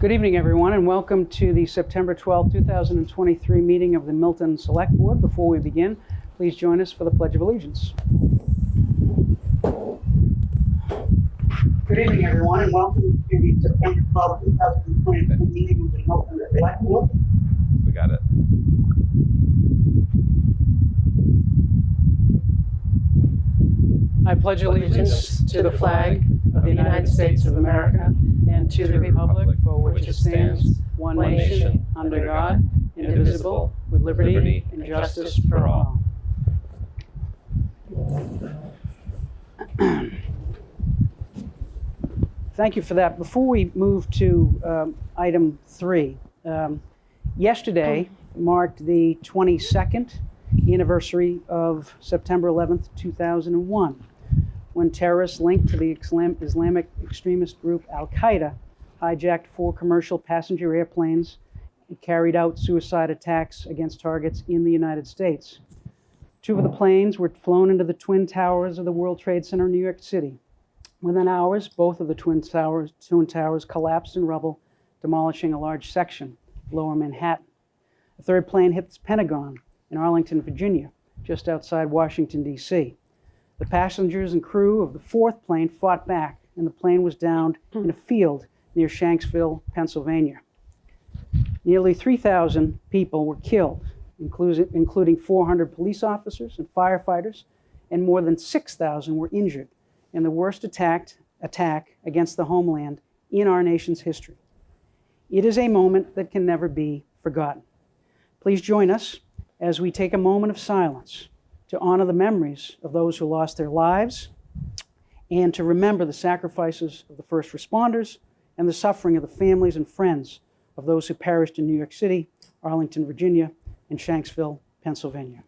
Good evening, everyone, and welcome to the September 12, 2023 meeting of the Milton Select Board. Before we begin, please join us for the Pledge of Allegiance. Good evening, everyone, and welcome to the September 12, 2023 meeting of the Milton Select Board. We got it. I pledge allegiance to the flag of the United States of America and to the republic for which it stands, one nation, under God, indivisible, with liberty and justice for all. Thank you for that. Before we move to item 3, yesterday marked the 22nd anniversary of September 11th, 2001, when terrorists linked to the Islamic extremist group Al-Qaeda hijacked 4 commercial passenger airplanes and carried out suicide attacks against targets in the United States. 2 of the planes were flown into the Twin Towers of the World Trade Center in New York City. Within hours, both of the Twin Towers collapsed in rubble, demolishing a large section of Lower Manhattan. A 3rd plane hit the Pentagon in Arlington, Virginia, just outside Washington, D.C. The passengers and crew of the 4th plane fought back, and the plane was downed in a field near Shanksville, Pennsylvania. Nearly 3,000 people were killed, including 400 police officers and firefighters, and more than 6,000 were injured in the worst attack against the homeland in our nation's history. It is a moment that can never be forgotten. Please join us as we take a moment of silence to honor the memories of those who lost their lives and to remember the sacrifices of the first responders and the suffering of the families and friends of those who perished in New York City, Arlington, Virginia, and Shanksville, Pennsylvania.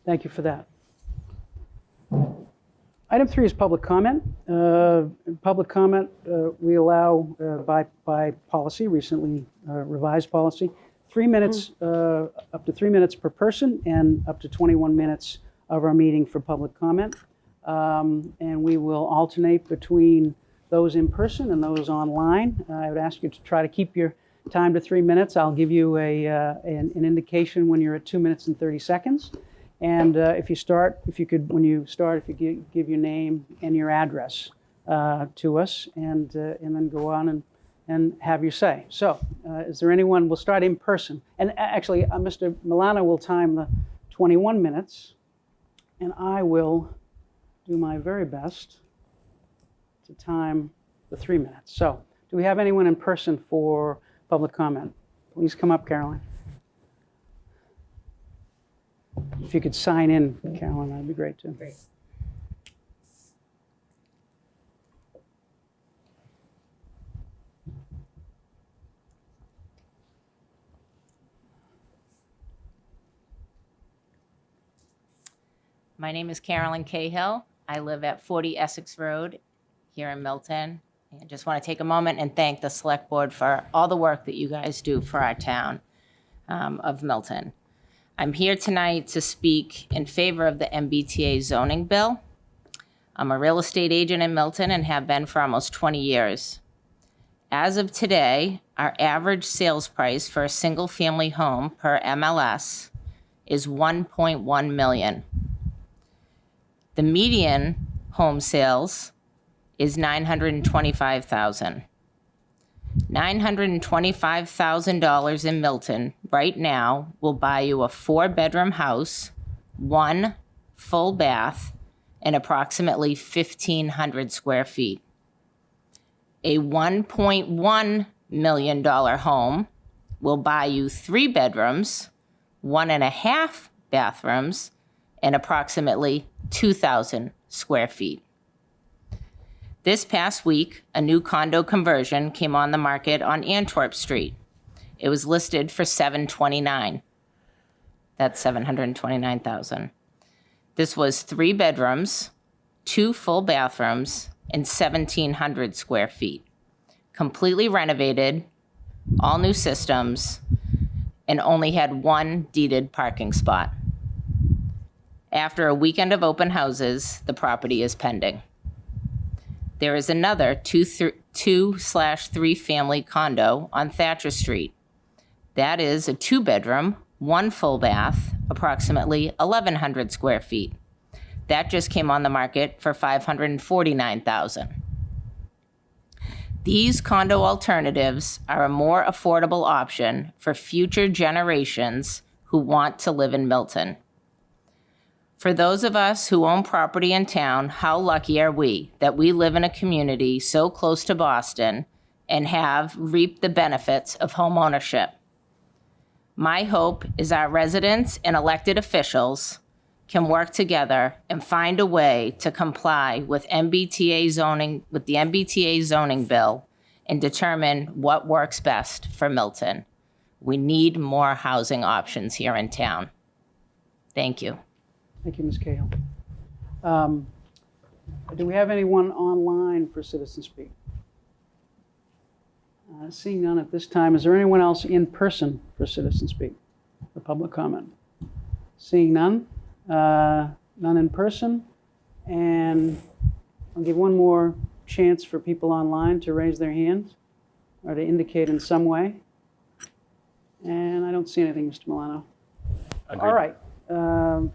Thank you for that. Item 3 is public comment. Public comment we allow by policy, recently revised policy, 3 minutes, up to 3 minutes per person, and up to 21 minutes of our meeting for public comment. And we will alternate between those in person and those online. I would ask you to try to keep your time to 3 minutes. I'll give you an indication when you're at 2 minutes and 30 seconds. And if you give your name and your address to us, and then go on and have your say. So, is there anyone? We'll start in person. And actually, Mr. Milano will time the 21 minutes, and I will do my very best to time the 3 minutes. So, do we have anyone in person for public comment? Please come up, Caroline. If you could sign in, Caroline, that'd be great too. Great. My name is Carolyn Cahill. I live at 40 Essex Road here in Milton. I just want to take a moment and thank the Select Board for all the work that you guys do for our town of Milton. I'm here tonight to speak in favor of the MBTA zoning bill. I'm a real estate agent in Milton and have been for almost 20 years. As of today, our average sales price for a single-family home per MLS is $1.1 million. The median home sales is $925,000. $925,000 in Milton right now will buy you a 4-bedroom house, 1 full bath, and approximately 1,500 square feet. A $1.1 million home will buy you 3 bedrooms, 1.5 bathrooms, and approximately 2,000 square feet. This past week, a new condo conversion came on the market on Antwerp Street. It was listed for $729,000. That's $729,000. This was 3 bedrooms, 2 full bathrooms, and 1,700 square feet. Completely renovated, all new systems, and only had 1 deeded parking spot. After a weekend of open houses, the property is pending. There is another 2/3 family condo on Thatcher Street. That is a 2-bedroom, 1 full bath, approximately 1,100 square feet. That just came on the market for $549,000. These condo alternatives are a more affordable option for future generations who want to live in Milton. For those of us who own property in town, how lucky are we that we live in a community so close to Boston and have reaped the benefits of home ownership? My hope is our residents and elected officials can work together and find a way to comply with the MBTA zoning bill and determine what works best for Milton. We need more housing options here in town. Thank you. Thank you, Ms. Cahill. Do we have anyone online for citizen speak? Seeing none at this time, is there anyone else in person for citizen speak, for public comment? Seeing none, none in person, and I'll give one more chance for people online to raise their hands or to indicate in some way. And I don't see anything, Mr. Milano. Agreed. All right.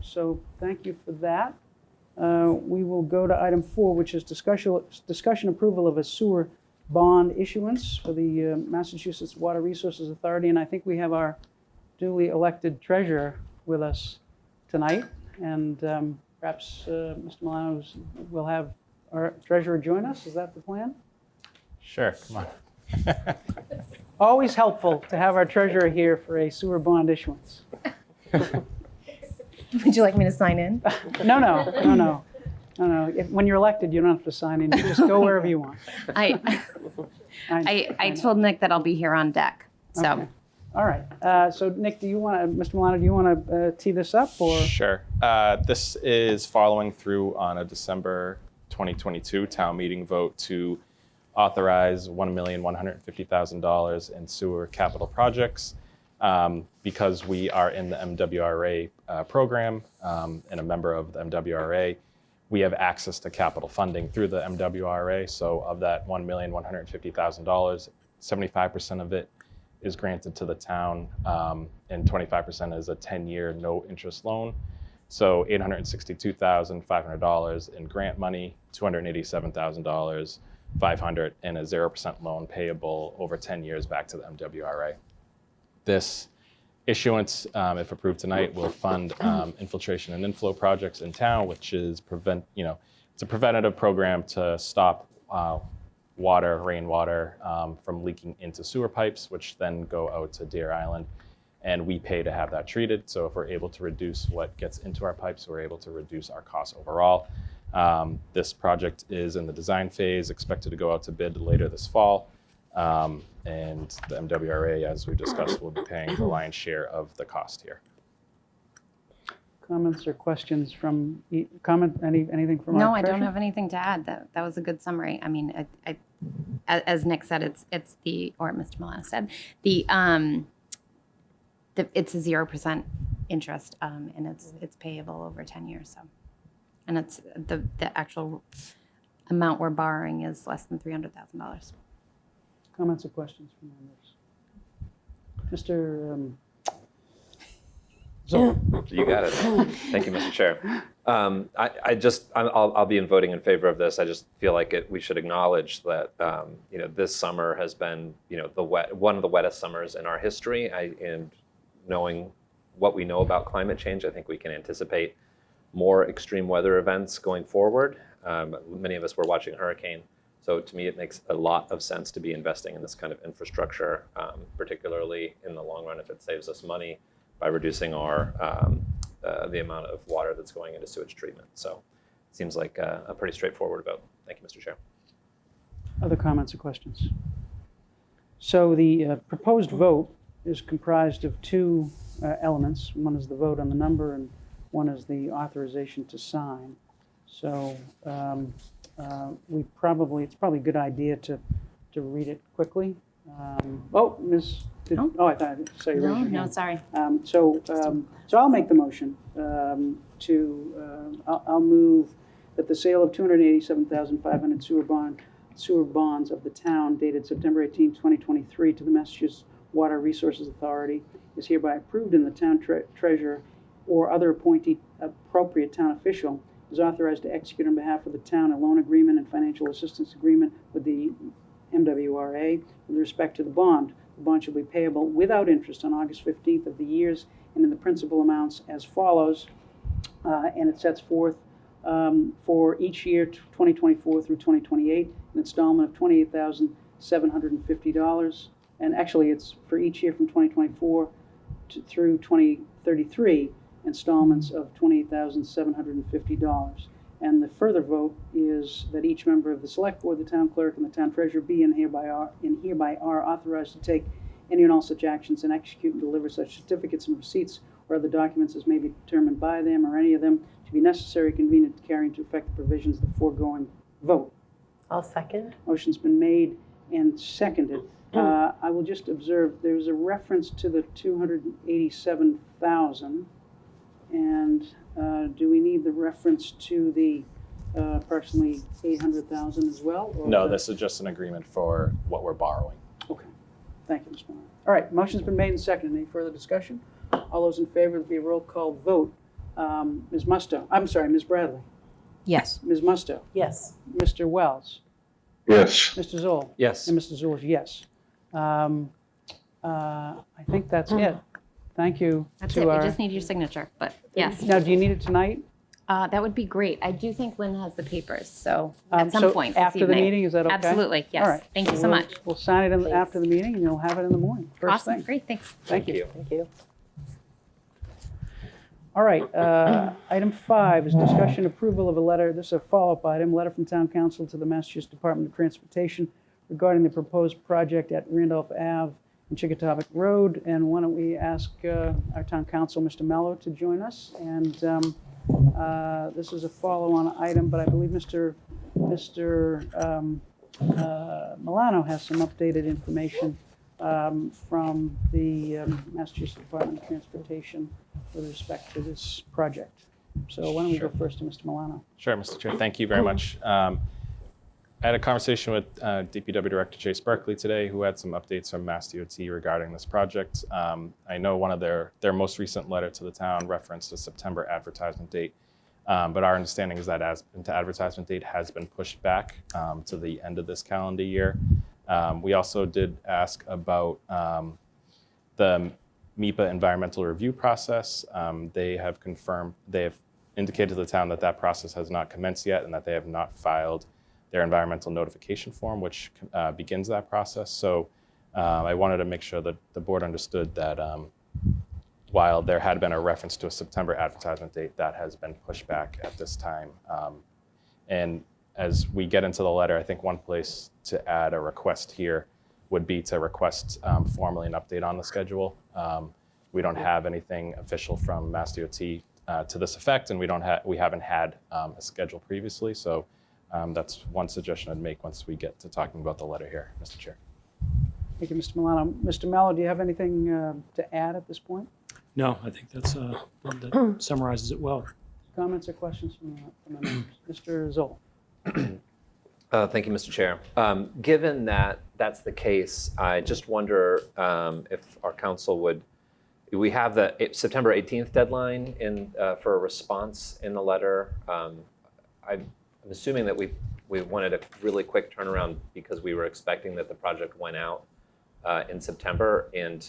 So thank you for that. We will go to item 4, which is discussion approval of a sewer bond issuance for the Massachusetts Water Resources Authority. And I think we have our duly elected treasurer with us tonight. And perhaps Mr. Milano will have our treasurer join us. Is that the plan? Sure, come on. Always helpful to have our treasurer here for a sewer bond issuance. Would you like me to sign in? No. When you're elected, you don't have to sign in. You just go wherever you want. I told Nick that I'll be here on deck. So. Okay. All right. So Nick, Mr. Milano, do you want to tee this up, or? Sure. This is following through on a December 2022 town meeting vote to authorize $1,150,000 in sewer capital projects. Because we are in the MWRA program and a member of the MWRA, we have access to capital funding through the MWRA. So of that $1,150,000, 75% of it is granted to the town, and 25% is a 10-year no-interest loan. So $862,500 in grant money, $287,000, $500, and a 0% loan payable over 10 years back to the MWRA. This issuance, if approved tonight, will fund infiltration and inflow projects in town, which is it's a preventative program to stop rainwater from leaking into sewer pipes, which then go out to Deer Island, and we pay to have that treated. So if we're able to reduce what gets into our pipes, we're able to reduce our costs overall. This project is in the design phase, expected to go out to bid later this fall. And the MWRA, as we discussed, will be paying the lion's share of the cost here. Comments or questions from anything from No, our I don't treasurer? have anything to add. That was a good summary. I mean, as Nick said, it's or Mr. Milano said, it's a 0% interest, and it's payable over 10 years. So, and it's the actual amount we're borrowing is less than $300,000. Comments or questions from members? Mr. Zoll. You got it. Thank you, Mr. Chair. I'll be in voting in favor of this. I just feel like we should acknowledge that this summer has been one of the wettest summers in our history. And knowing what we know about climate change, I think we can anticipate more extreme weather events going forward. Many of us were watching Hurricane So to me, it makes a lot of sense to be investing in this kind of infrastructure, particularly in the long run if it saves us money by reducing the amount of water that's going into sewage treatment. So it seems like a pretty straightforward vote. Thank you, Mr. Chair. Other comments or questions? So the proposed vote is comprised of two elements. One is the vote on the number, and one is the authorization to sign. So it's probably a good idea to read it quickly. I thought I saw you raise your hand. No, sorry. So I'll make the motion I'll move that the sale of 287,500 sewer bonds of the town dated September 18, 2023 to the Massachusetts Water Resources Authority is hereby approved, and the town treasurer or other appropriate town official is authorized to execute on behalf of the town a loan agreement and financial assistance agreement with the MWRA with respect to the bond. The bond shall be payable without interest on August 15th of the years and in the principal amounts as follows. And it sets forth for each year 2024 through 2028 an installment of $28,750. And actually it's for each year from 2024 through 2033 installments of $28,750. And the further vote is that each member of the select board, the town clerk, and the town treasurer be and hereby are authorized to take any and all such actions and execute and deliver such certificates and receipts or other documents as may be determined by them or any of them to be necessary, convenient, to carry into effect the provisions of the foregoing vote. I'll second. Motion's been made and seconded. I will just observe there's a reference to the 287,000. And do we need the reference to the approximately 800,000 as well? Or No, this is just an agreement for what we're borrowing. Okay. Thank you, Mr. Milton. All right, motion's been made and seconded. Any further discussion? All those in favor, it'll be a roll call vote. Ms. Bradley. Yes. Ms. Musto. Yes. Mr. Wells. Yes. Mr. Zoll. Yes. And Mr. Zoll is yes. I think that's it. Thank you. That's to it. We our- just need your signature, but yes. Now, do you need it tonight? That would be great. I do think Lynn has the papers, so at some point this after the evening. meeting, is that okay? Absolutely, yes. All right. Thank you so We'll- much. We'll sign it after the meeting, and you'll have it in the morning. First Awesome, thing. great, thanks. Thank you. Thank you. All right, item 5 is discussion approval of a letter. This is a follow-up item, letter from Town Council to the Massachusetts Department of Transportation regarding the proposed project at Randolph Ave and Chickatawick Road. And why don't we ask our Town Council, Mr. Mello, to join us. And this is a follow-on item, but I believe Mr. Milano has some updated information from the Massachusetts Department of Transportation with respect to this project. So why don't we go first to Mr. Milano? Sure, Mr. Chair. Thank you very much. I had a conversation with DPW Director Chase Berkeley today, who had some updates from Mass DOT regarding this project. I know one of their most recent letter to the town referenced a September advertisement date, but our understanding is that the advertisement date has been pushed back to the end of this calendar year. We also did ask about the MEPA environmental review process. They have indicated to the town that that process has not commenced yet and that they have not filed their environmental notification form, which begins that process. So I wanted to make sure that the board understood that while there had been a reference to a September advertisement date, that has been pushed back at this time. And as we get into the letter, I think one place to add a request here would be to request formally an update on the schedule. We don't have anything official from Mass DOT to this effect, and we haven't had a schedule previously. So that's one suggestion I'd make once we get to talking about the letter here, Mr. Chair. Thank you, Mr. Milano. Mr. Mello, do you have anything to add at this point? No, I think that summarizes it well. Comments or questions from the members? Mr. Zoll. Thank you, Mr. Chair. Given that that's the case, I just wonder if our council we have the September 18th deadline for a response in the letter. I'm assuming that we wanted a really quick turnaround because we were expecting that the project went out in September, and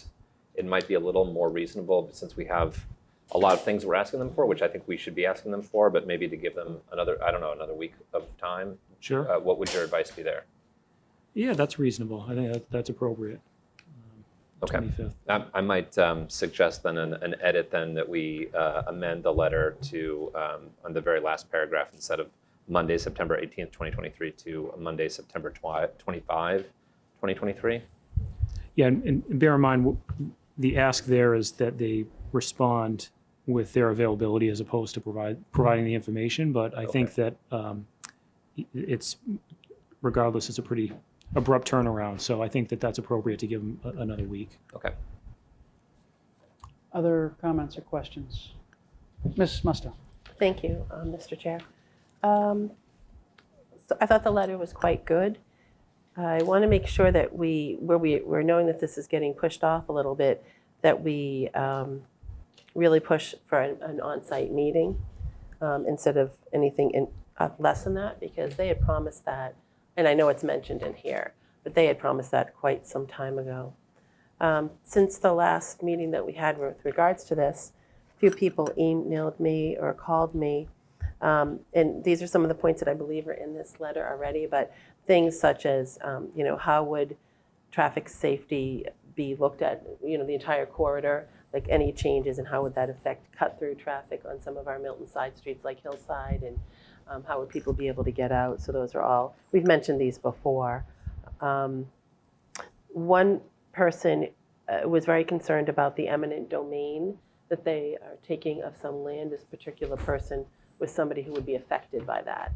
it might be a little more reasonable since we have a lot of things we're asking them for, which I think we should be asking them for, but maybe to give them another, I don't know, another week of time. Sure. What would your advice be there? Yeah, that's reasonable. I think that's appropriate. Okay. 25th. I might suggest then an edit then that we amend the letter to, on the very last paragraph, instead of Monday, September 18th, 2023 to Monday, September 25, 2023. Yeah, and bear in mind, the ask there is that they respond with their availability as opposed to providing the information. But I think that it's, regardless, it's a pretty abrupt turnaround. So I think that that's appropriate to give them another week. Okay. Other comments or questions? Ms. Musto. Thank you, Mr. Chair. So I thought the letter was quite good. I want to make sure that we're knowing that this is getting pushed off a little bit, that we really push for an on-site meeting instead of anything less than that, because they had promised that, and I know it's mentioned in here, but they had promised that quite some time ago. Since the last meeting that we had with regards to this, a few people emailed me or called me, and these are some of the points that I believe are in this letter already, but things such as, how would traffic safety be looked at, the entire corridor, like any changes, and how would that affect cut-through traffic on some of our Milton side streets like Hillside, and how would people be able to get out? So those are all, we've mentioned these before. One person was very concerned about the eminent domain that they are taking of some land. This particular person was somebody who would be affected by that.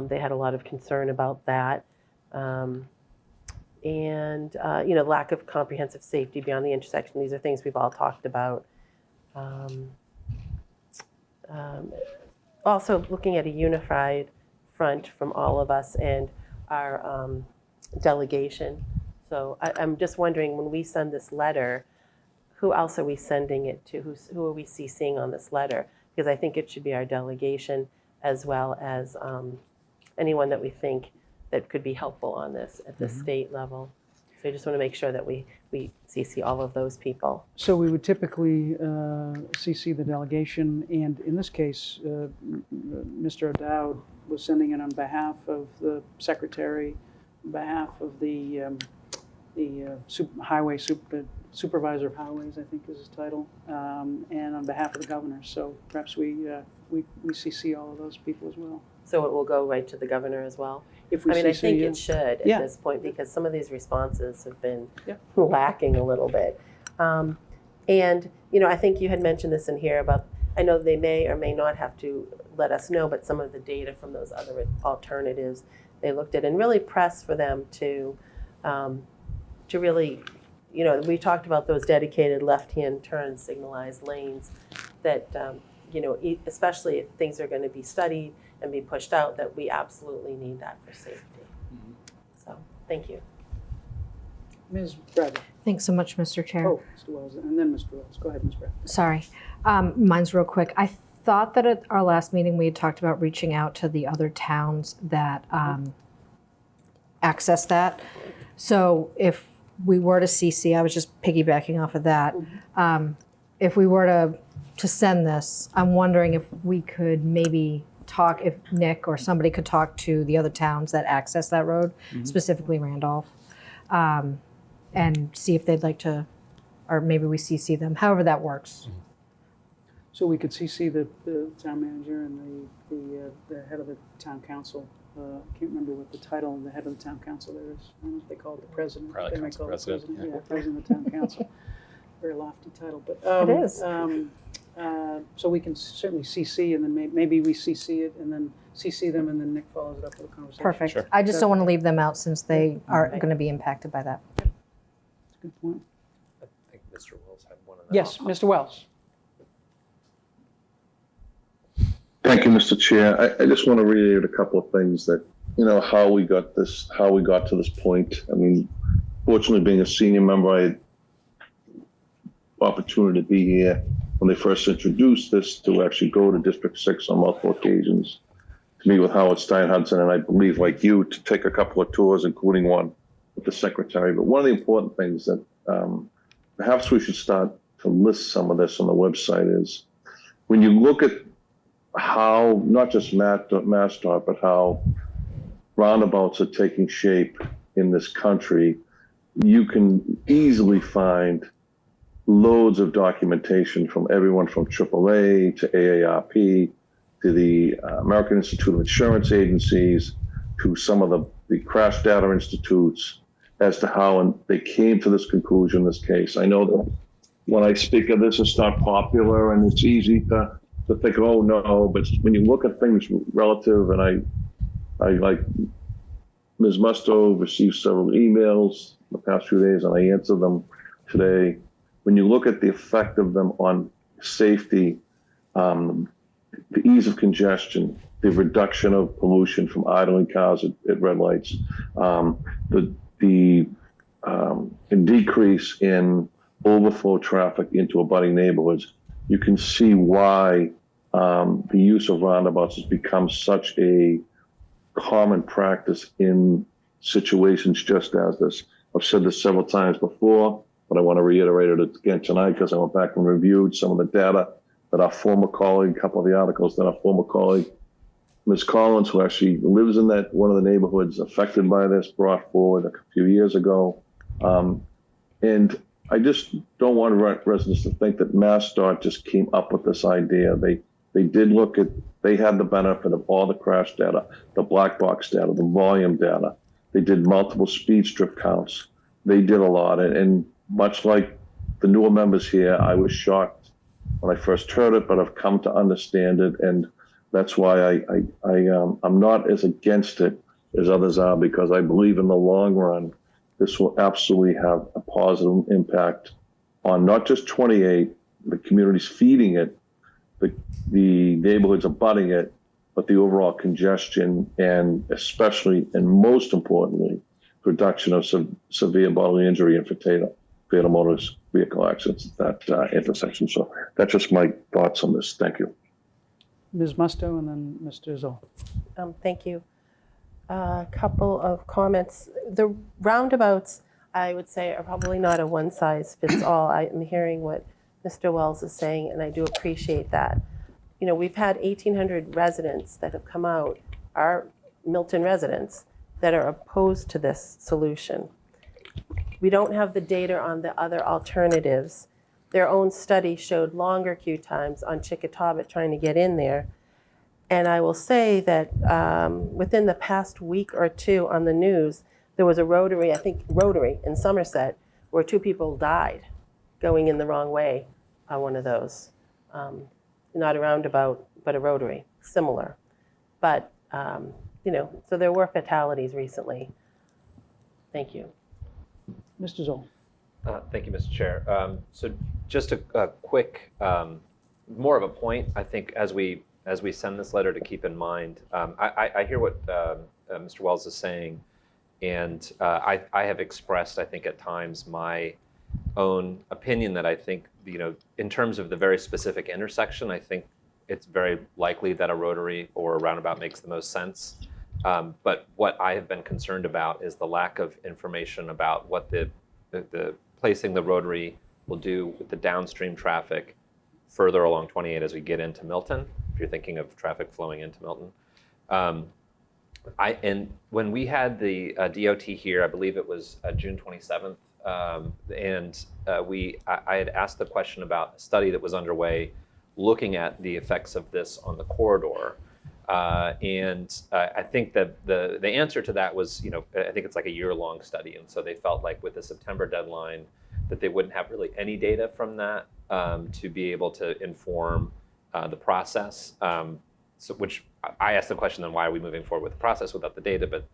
They had a lot of concern about that. Lack of comprehensive safety beyond the intersection. These are things we've all talked about. Also looking at a unified front from all of us and our delegation. So I'm just wondering, when we send this letter, who else are we sending it to? Who are we CCing on this letter? Because I think it should be our delegation, as well as anyone that we think that could be helpful on this at the state level. So I just want to make sure that we CC all of those people. So we would typically CC the delegation, and in this case, Mr. O'Dowd was sending it on behalf of the secretary, on behalf of the supervisor of highways, I think is his title, and on behalf of the governor. So perhaps we CC all of those people as well. So it will go right to the governor as well? If we I CC, think yeah. it should at Yeah. this point, because some of these responses have been Yeah. lacking a little bit. I think you had mentioned this in here about, I know they may or may not have to let us know, but some of the data from those other alternatives they looked at, and really press for them to really, we talked about those dedicated left-hand turn signalized lanes that, especially if things are going to be studied and be pushed out, that we absolutely need that for safety. So, thank you. Ms. Bradley. Thanks so much, Mr. Chair. Oh, Mr. Wells, and then Mr. Wells. Go ahead, Ms. Bradley. Sorry. Mine's real quick. I thought that at our last meeting we had talked about reaching out to the other towns that access that. So if we were to CC, I was just piggybacking off of that. If we were to send this, I'm wondering if we could maybe talk, if Nick or somebody could talk to the other towns that access that road, specifically Randolph, and see if they'd like to, or maybe we CC them, however that works. So we could CC the town manager and the head of the town council. I can't remember what the title of the head of the town council there is. I don't know if they call it the president. Probably They might council call it the president, president. Yeah, president of the town council. Very lofty title, but It is. So we can certainly CC, and then maybe we CC it, and then CC them, and then Nick follows it up with a conversation. Perfect. Sure. I just don't want to leave them out since they are going to be impacted by that. That's a good point. I think Mr. Wells had one. Yes, Mr. Wells. Thank you, Mr. Chair. I just want to reiterate a couple of things that, how we got to this point. I mean, fortunately, being a senior member, I had opportunity to be here when they first introduced this, to actually go to District 6 on multiple occasions, to meet with Howard Stein-Hudson, and I believe, like you, to take a couple of tours, including one with the secretary. But one of the important things that perhaps we should start to list some of this on the website is when you look at how, not just MassDOT, but how roundabouts are taking shape in this country, you can easily find loads of documentation from everyone from AAA to AARP to the American Institute of Insurance Agencies to some of the crash data institutes as to how they came to this conclusion in this case. I know that when I speak of this, it's not popular and it's easy to think, oh no, but when you look at things relative, and I like Ms. Musto received several emails the past few days and I answered them today. When you look at the effect of them on safety, the ease of congestion, the reduction of pollution from idling cars at red lights, the decrease in overflow traffic into abutting neighborhoods, you can see why the use of roundabouts has become such a common practice in situations just as this. I've said this several times before, but I want to reiterate it again tonight because I went back and reviewed some of the data that our former colleague, a couple of the articles that our former colleague, Ms. Collins, who actually lives in that one of the neighborhoods affected by this, brought forward a few years ago. And I just don't want residents to think that MassDOT just came up with this idea. They did look at, they had the benefit of all the crash data, the black box data, the volume data. They did multiple speed strip counts. They did a lot. And much like the newer members here, I was shocked when I first heard it, but I've come to understand it. And that's why I'm not as against it as others are, because I believe in the long run, this will absolutely have a positive impact on not just 28, the communities feeding it, the neighborhoods abutting it, but the overall congestion and especially and most importantly, reduction of severe bodily injury and fatal motor vehicle accidents at that intersection. So that's just my thoughts on this. Thank you. Ms. Musto and then Mr. Zoll. Thank you. A couple of comments. The roundabouts, I would say, are probably not a one-size-fits-all. I'm hearing what Mr. Wells is saying, and I do appreciate that. You know, we've had 1,800 residents that have come out, our Milton residents, that are opposed to this solution. We don't have the data on the other alternatives. Their own study showed longer queue times on Chickatawbut trying to get in there. And I will say that within the past week or two on the news, there was a rotary in Somerset, where 2 people died going in the wrong way on one of those. Not a roundabout, but a rotary, similar. But, you know, so there were fatalities recently. Thank you. Mr. Zoll. Thank you, Mr. Chair. So just a quick, more of a point, I think, as we send this letter to keep in mind. I hear what Mr. Wells is saying, and I have expressed, I think, at times my own opinion that I think, you know, in terms of the very specific intersection, I think it's very likely that a rotary or a roundabout makes the most sense. But what I have been concerned about is the lack of information about what the placing the rotary will do with the downstream traffic further along 28 as we get into Milton, if you're thinking of traffic flowing into Milton. And when we had the DOT here, I believe it was June 27th, I had asked the question about a study that was underway looking at the effects of this on the corridor. I think that the answer to that was, you know, I think it's like a year-long study. And so they felt like with the September deadline that they wouldn't have really any data from that to be able to inform the process. So which I asked the question, then why are we moving forward with the process without the data? But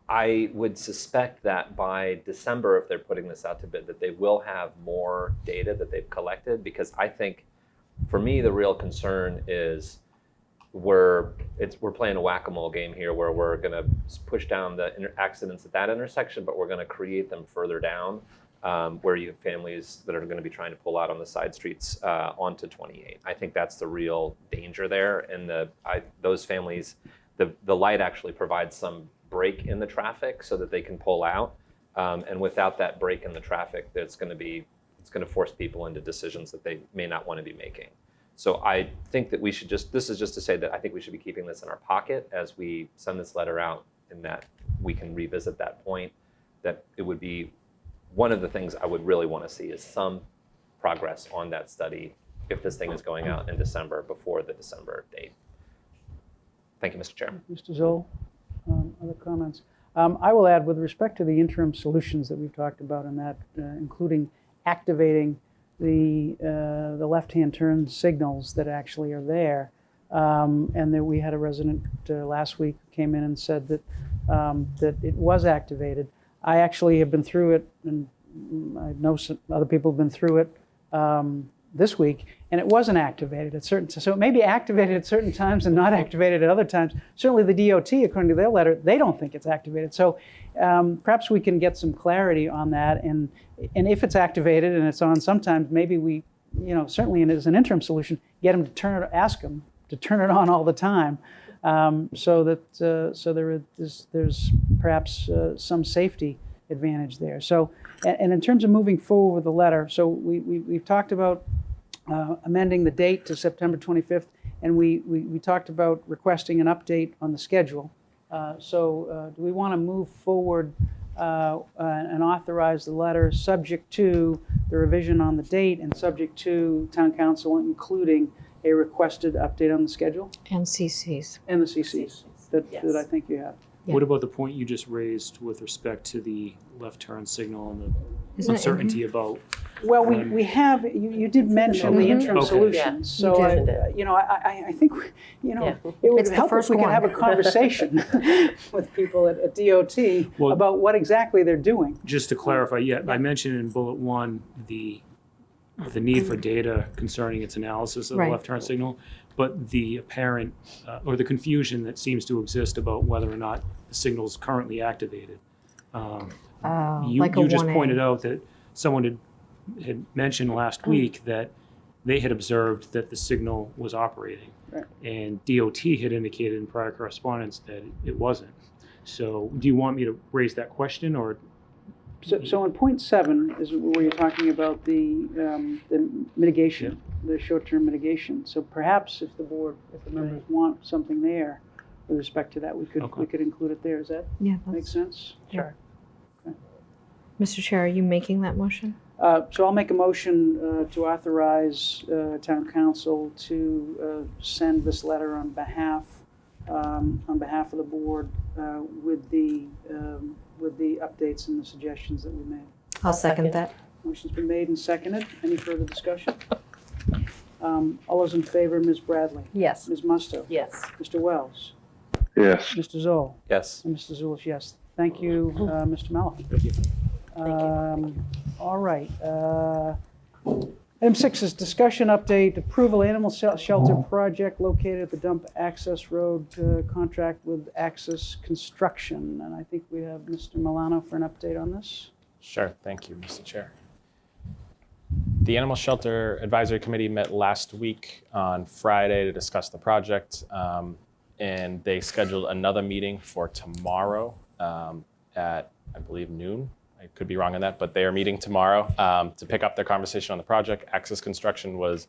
I would suspect that by December, if they're putting this out to bid, that they will have more data that they've collected, because I think, for me, the real concern is we're playing a whack-a-mole game here, where we're going to push down the accidents at that intersection, but we're going to create them further down, where you have families that are going to be trying to pull out on the side streets onto 28. I think that's the real danger there, and those families, the light actually provides some break in the traffic so that they can pull out, and without that break in the traffic, it's going to force people into decisions that they may not want to be making. So I think that we should this is just to say that I think we should be keeping this in our pocket as we send this letter out, and that we can revisit that point. That it would be one of the things I would really want to see is some progress on that study if this thing is going out in December before the December date. Thank you, Mr. Chair. Mr. Zoll, other comments? I will add, with respect to the interim solutions that we've talked about, and that including activating the left-hand turn signals that actually are there, and that we had a resident last week who came in and said that that it was activated. I actually have been through it, and I know some other people have been through it this week, and it wasn't activated at certain times. So it may be activated at certain times and not activated at other times. Certainly the DOT, according to their letter, they don't think it's activated. So perhaps we can get some clarity on that. And if it's activated and it's on sometimes, maybe we, certainly as an interim solution, get them to ask them to turn it on all the time, so that there's perhaps some safety advantage there. So, and in terms of moving forward with the letter, so we've talked about amending the date to September 25th, and we talked about requesting an update on the schedule. Do we want to move forward and authorize the letter subject to the revision on the date and subject to town council including a requested update on the schedule? And CCs. And the CCs that I think you have. Yeah. What about the point you just raised with respect to the left turn signal and the Isn't it in uncertainty about? Well, we have, you did mention the interim Okay. solutions. Yeah, So, you did. I think, Yeah. it would It's the help if first we could one. have a conversation with people at DOT Well- about what exactly they're doing. Just to clarify, I mentioned in bullet 1 the need for data concerning its analysis of the Right. left turn signal, but the apparent or the confusion that seems to exist about whether or not the signal is currently activated. You like a just 1A. pointed out that someone had mentioned last week that they had observed that the signal was operating. Right. And DOT had indicated in prior correspondence that it wasn't. So do you want me to raise that question, or? So on point 7 is where you're talking about the mitigation, the short-term mitigation. So perhaps if the members want something there with respect to that, we could include it there. Does that Yeah. make sense? Sure. Mr. Chair, are you making that motion? So I'll make a motion to authorize town council to send this letter on behalf of the board with the updates and the suggestions that we made. I'll second that. Motion's been made and seconded. Any further discussion? All those in favor, Ms. Bradley? Yes. Ms. Musto? Yes. Mr. Wells? Yes. Mr. Zoll? Yes. And Mr. Zulish, yes. Thank you, Mr. Mello. Thank you. All right. Item 6 is discussion update, approval animal shelter project located at the dump access road, contract with Access Construction. And I think we have Mr. Milano for an update on this. Sure, thank you, Mr. Chair. The Animal Shelter Advisory Committee met last week on Friday to discuss the project, and they scheduled another meeting for tomorrow at, I believe, noon. I could be wrong on that, but they are meeting tomorrow to pick up their conversation on the project. Access Construction was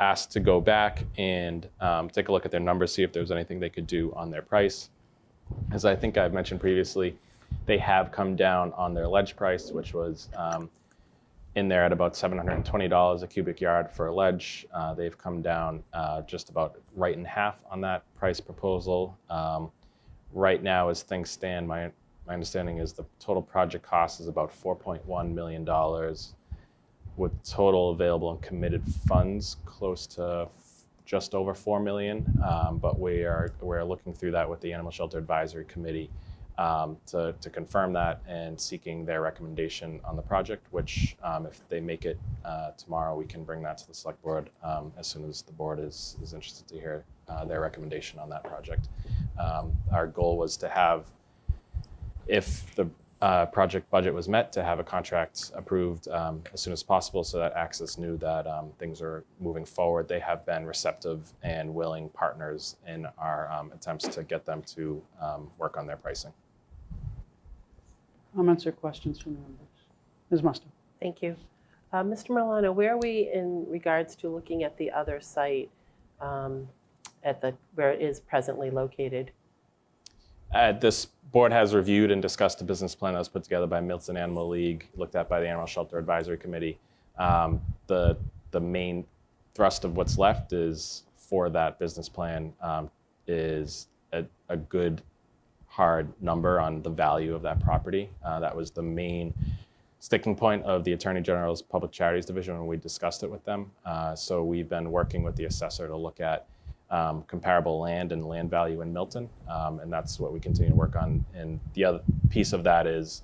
asked to go back and take a look at their numbers, see if there was anything they could do on their price. As I think I've mentioned previously, they have come down on their ledge price, which was in there at about $720 a cubic yard for a ledge. They've come down just about right in half on that price proposal. Right now, as things stand, my understanding is the total project cost is about $4.1 million, with total available and committed funds close to just over $4 million. But we're looking through that with the Animal Shelter Advisory Committee to confirm that and seeking their recommendation on the project, which if they make it tomorrow, we can bring that to the select board as soon as the board is interested to hear their recommendation on that project. Our goal was to have, if the project budget was met, to have a contract approved as soon as possible so that Access knew that things are moving forward. They have been receptive and willing partners in our attempts to get them to work on their pricing. Comments or questions from the members? Ms. Musto? Thank you. Mr. Milano, where are we in regards to looking at the other site where it is presently located? This board has reviewed and discussed a business plan that was put together by Milton Animal League, looked at by the Animal Shelter Advisory Committee. The main thrust of what's left is for that business plan is a good hard number on the value of that property. That was the main sticking point of the Attorney General's Public Charities Division when we discussed it with them. So we've been working with the assessor to look at comparable land and land value in Milton, and that's what we continue to work on. And the other piece of that is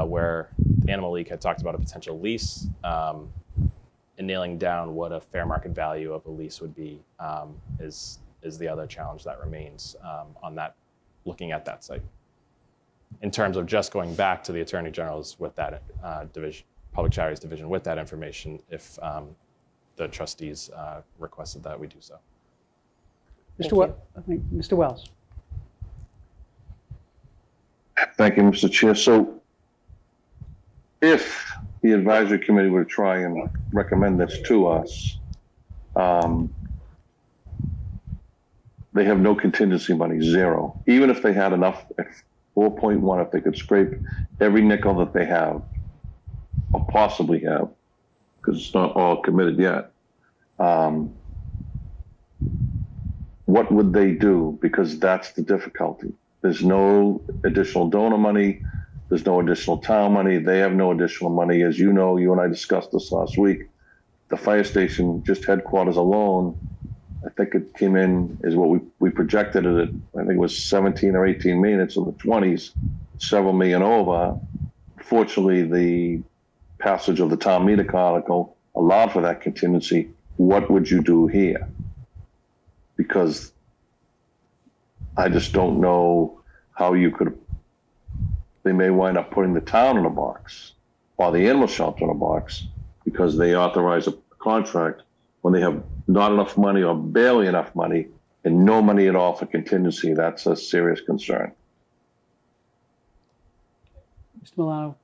where the Animal League had talked about a potential lease, and nailing down what a fair market value of a lease would be is the other challenge that remains on that, looking at that site. In terms of just going back to the Attorney General's with that division, Public Charities Division, with that information, if the trustees requested that we do so. Mr. Wells. Thank you, Mr. Chair. So if the advisory committee were to try and recommend this to us, they have no contingency money, zero. Even if they had enough at 4.1, if they could scrape every nickel that they have, or possibly have, because it's not all committed yet, what would they do? Because that's the difficulty. There's no additional donor money. There's no additional town money. They have no additional money. As you know, you and I discussed this last week. The fire station, just headquarters alone, I think it came in, is what we projected it at, I think it was 17 or 18 million. It's in the 20s, several million over. Fortunately, the passage of the town meeting article allowed for that contingency. What would you do here? Because I just don't know how you could. They may wind up putting the town in a box or the animal shelter in a box because they authorize a contract when they have not enough money or barely enough money and no money at all for contingency. That's a serious concern. Mr. Milano,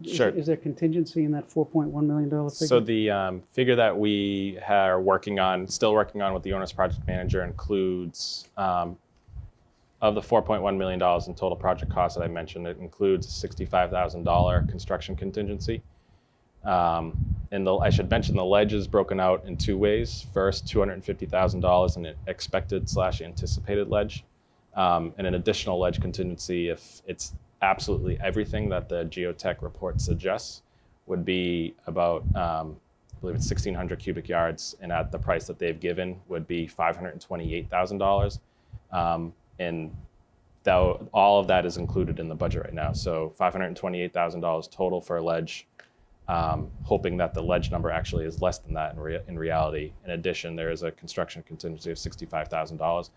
Sure. is there contingency in that $4.1 million figure? So the figure that we are still working on with the owner's project manager includes, of the $4.1 million in total project costs that I mentioned, it includes a $65,000 construction contingency. And I should mention the ledge is broken out in two ways. First, $250,000 in expected/anticipated ledge, and an additional ledge contingency if it's absolutely everything that the geotech report suggests, would be about, I believe it's 1,600 cubic yards, and at the price that they've given would be $528,000. And all of that is included in the budget right now. So $528,000 total for ledge, hoping that the ledge number actually is less than that in reality. In addition, there is a construction contingency of $65,000.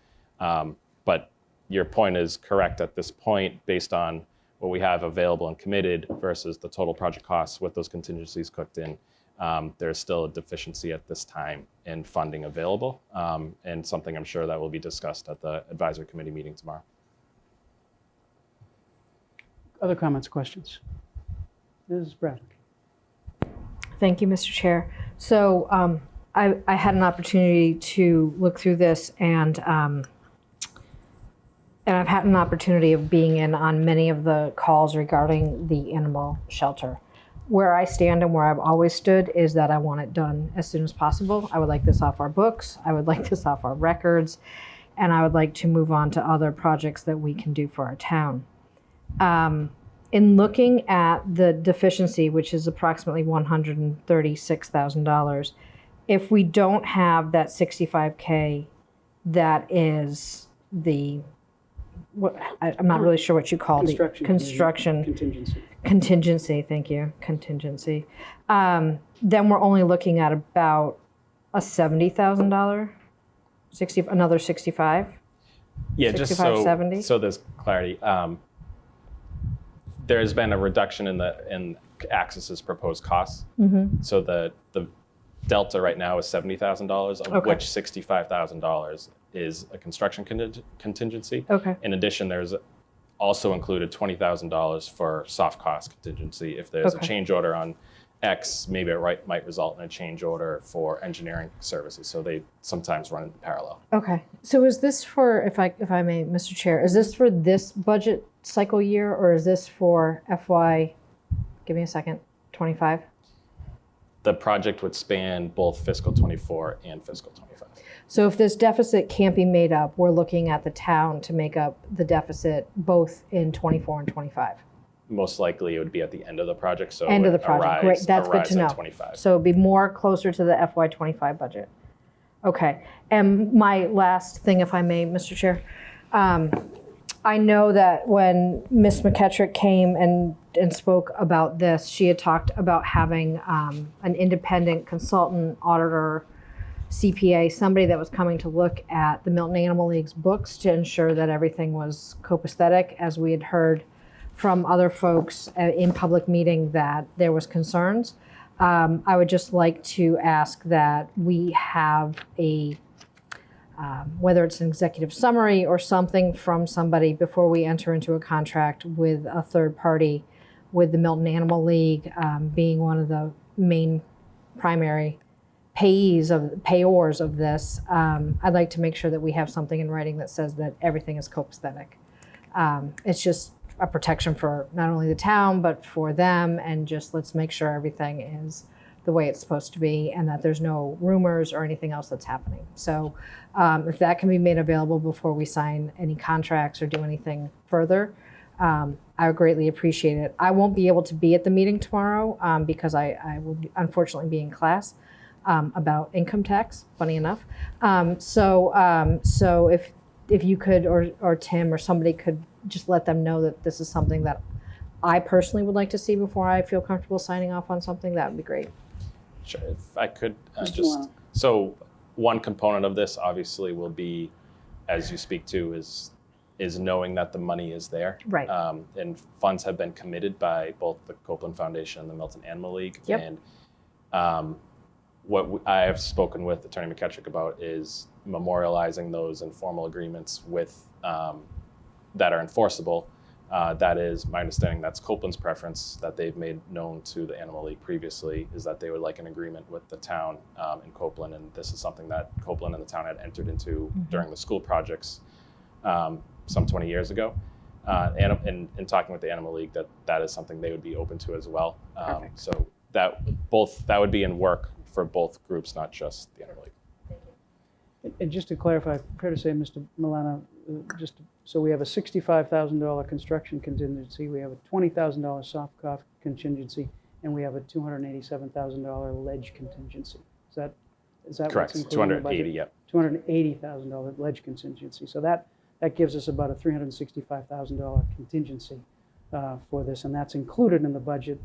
But your point is correct at this point, based on what we have available and committed versus the total project costs with those contingencies cooked in. There's still a deficiency at this time in funding available, and something I'm sure that will be discussed at the advisory committee meeting tomorrow. Other comments, questions? Ms. Bradley. Thank you, Mr. Chair. So I had an opportunity to look through this, and I've had an opportunity of being in on many of the calls regarding the animal shelter. Where I stand and where I've always stood is that I want it done as soon as possible. I would like this off our books. I would like this off our records. And I would like to move on to other projects that we can do for our town. In looking at the deficiency, which is approximately $136,000, if we don't have that $65K, that is I'm not really sure what you call construction contingency. Thank you, contingency. Then we're only looking at about a $70,000, another 65. Yeah, 65, just 70? so there's clarity. There's been a reduction in Axis's proposed costs. Mm-hmm. So the delta right now is $70,000, of Okay. which $65,000 is a construction contingency. Okay. In addition, there's also included $20,000 for soft cost contingency. If there's Okay. a change order on X, maybe it might result in a change order for engineering services. So they sometimes run in parallel. Okay. So is this for, if I may, Mr. Chair, is this for this budget cycle year, or is this for FY, give me a second, 25? The project would span both fiscal 24 and fiscal 25. So if this deficit can't be made up, we're looking at the town to make up the deficit both in 24 and 25. Most likely it would be at the end of the project. So End it of the would project. Great. That's good arise to know. at 25. So it'd be more closer to the FY25 budget. Okay. And my last thing, if I may, Mr. Chair, I know that when Ms. McKettrick came and spoke about this, she had talked about having an independent consultant, auditor, CPA, somebody that was coming to look at the Milton Animal League's books to ensure that everything was copacetic, as we had heard from other folks in public meeting that there was concerns. I would just like to ask that we have a, whether it's an executive summary or something from somebody before we enter into a contract with a third party, with the Milton Animal League being one of the main primary payors of this. I'd like to make sure that we have something in writing that says that everything is copacetic. It's just a protection for not only the town, but for them, and just let's make sure everything is the way it's supposed to be and that there's no rumors or anything else that's happening. So if that can be made available before we sign any contracts or do anything further, I would greatly appreciate it. I won't be able to be at the meeting tomorrow because I will unfortunately be in class about income tax, funny enough. So if you could, or Tim or somebody could just let them know that this is something that I personally would like to see before I feel comfortable signing off on something, that would be great. Sure, if I could Mr. just, Milano. so one component of this obviously will be, as you speak to, is knowing that the money is there. Right. And funds have been committed by both the Copeland Foundation and the Milton Animal League. Yep. And I have spoken with Attorney McKettrick about is memorializing those informal agreements with that are enforceable. That is my understanding. That's Copeland's preference that they've made known to the Animal League previously, is that they would like an agreement with the town in Copeland, and this is something that Copeland and the town had entered into during the school projects some 20 years ago. And in talking with the Animal League, that is something they would be open to as well. So that would be in work for both groups, not just the Animal League. And just to clarify, fair to say, Mr. Milano, so we have a $65,000 construction contingency, we have a $20,000 soft cost contingency, and we have a $287,000 ledge contingency. Is that Correct. what's included in the budget? 280, yep. $280,000 ledge contingency. So that gives us about a $365,000 contingency for this, and that's included in the budget,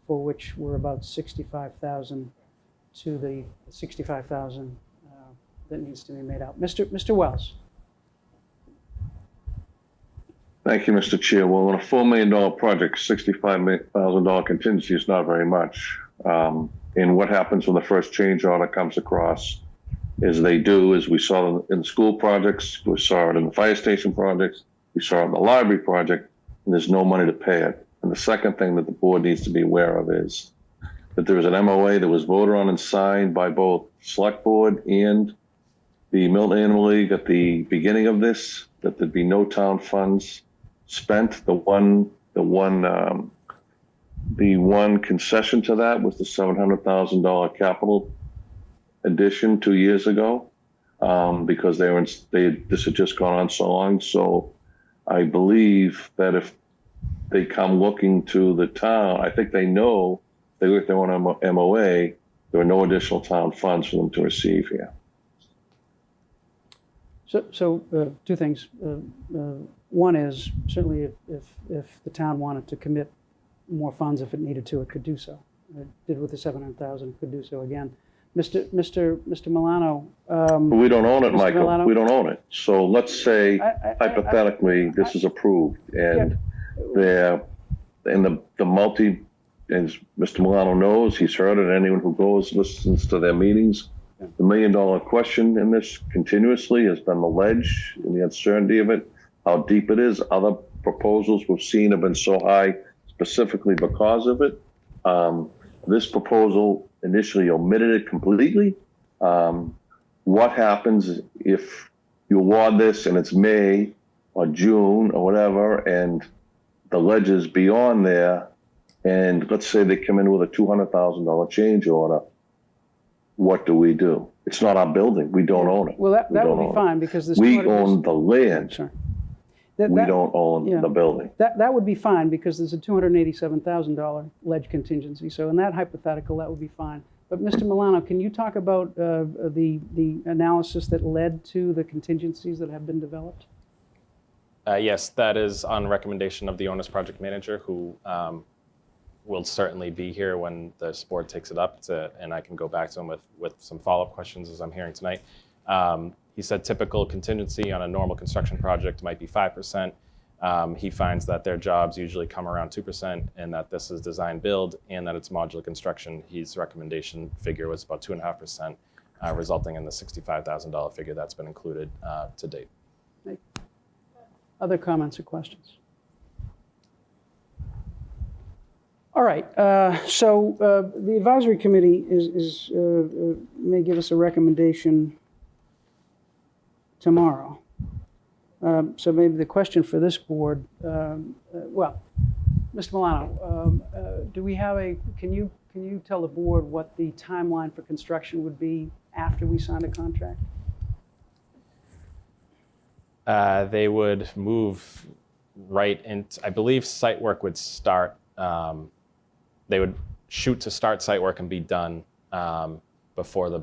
for which we're about $65,000 to the $65,000 that needs to be made out. Mr. Wells. Thank you, Mr. Chair. Well, in a $4 million project, $65,000 contingency is not very much. And what happens when the first change order comes across is as we saw in the school projects, we saw it in the fire station projects, we saw it in the library project, and there's no money to pay it. And the second thing that the board needs to be aware of is that there was an MOA that was voted on and signed by both Select Board and the Milton Animal League at the beginning of this, that there'd be no town funds spent. The one concession to that was the $700,000 capital addition 2 years ago, because this had just gone on so long. So I believe that if they come looking to the town, I think they know they look at their own MOA, there are no additional town funds for them to receive here. So two things. One is certainly if the town wanted to commit more funds, if it needed to, it could do so. It did with the $700,000, could do so again. Mr. Milano. We don't own it, Mr. Michael. Milano? We don't own it. So let's say hypothetically this is approved, and the as Mr. Milano knows, he's heard it. Anyone who listens to their meetings. The $1 million question in this continuously has been the ledge and the uncertainty of it, how deep it is. Other proposals we've seen have been so high specifically because of it. This proposal initially omitted it completely. What happens if you award this and it's May or June or whatever, and the ledge is beyond there, and let's say they come in with a $200,000 change order, what do? It's not our building. We don't own it. Well, that We don't would be own it. fine because this. We own the land. Sorry. We don't own yeah. the building. That would be fine because there's a $287,000 ledge contingency. So in that hypothetical, that would be fine. But Mr. Milano, can you talk about the analysis that led to the contingencies that have been developed? Yes, that is on recommendation of the owner's project manager, who will certainly be here when the board takes it up, and I can go back to him with some follow-up questions as I'm hearing tonight. He said typical contingency on a normal construction project might be 5%. He finds that their jobs usually come around 2%, and that this is design build and that it's modular construction. His recommendation figure was about 2.5%, resulting in the $65,000 figure that's been included to date. Other comments or questions? All right, so the advisory committee may give us a recommendation tomorrow. So maybe the question for this board, well, Mr. Milano, do we have can you tell the board what the timeline for construction would be after we sign a contract? They would move right into, I believe site work would start, they would shoot to start site work and be done before the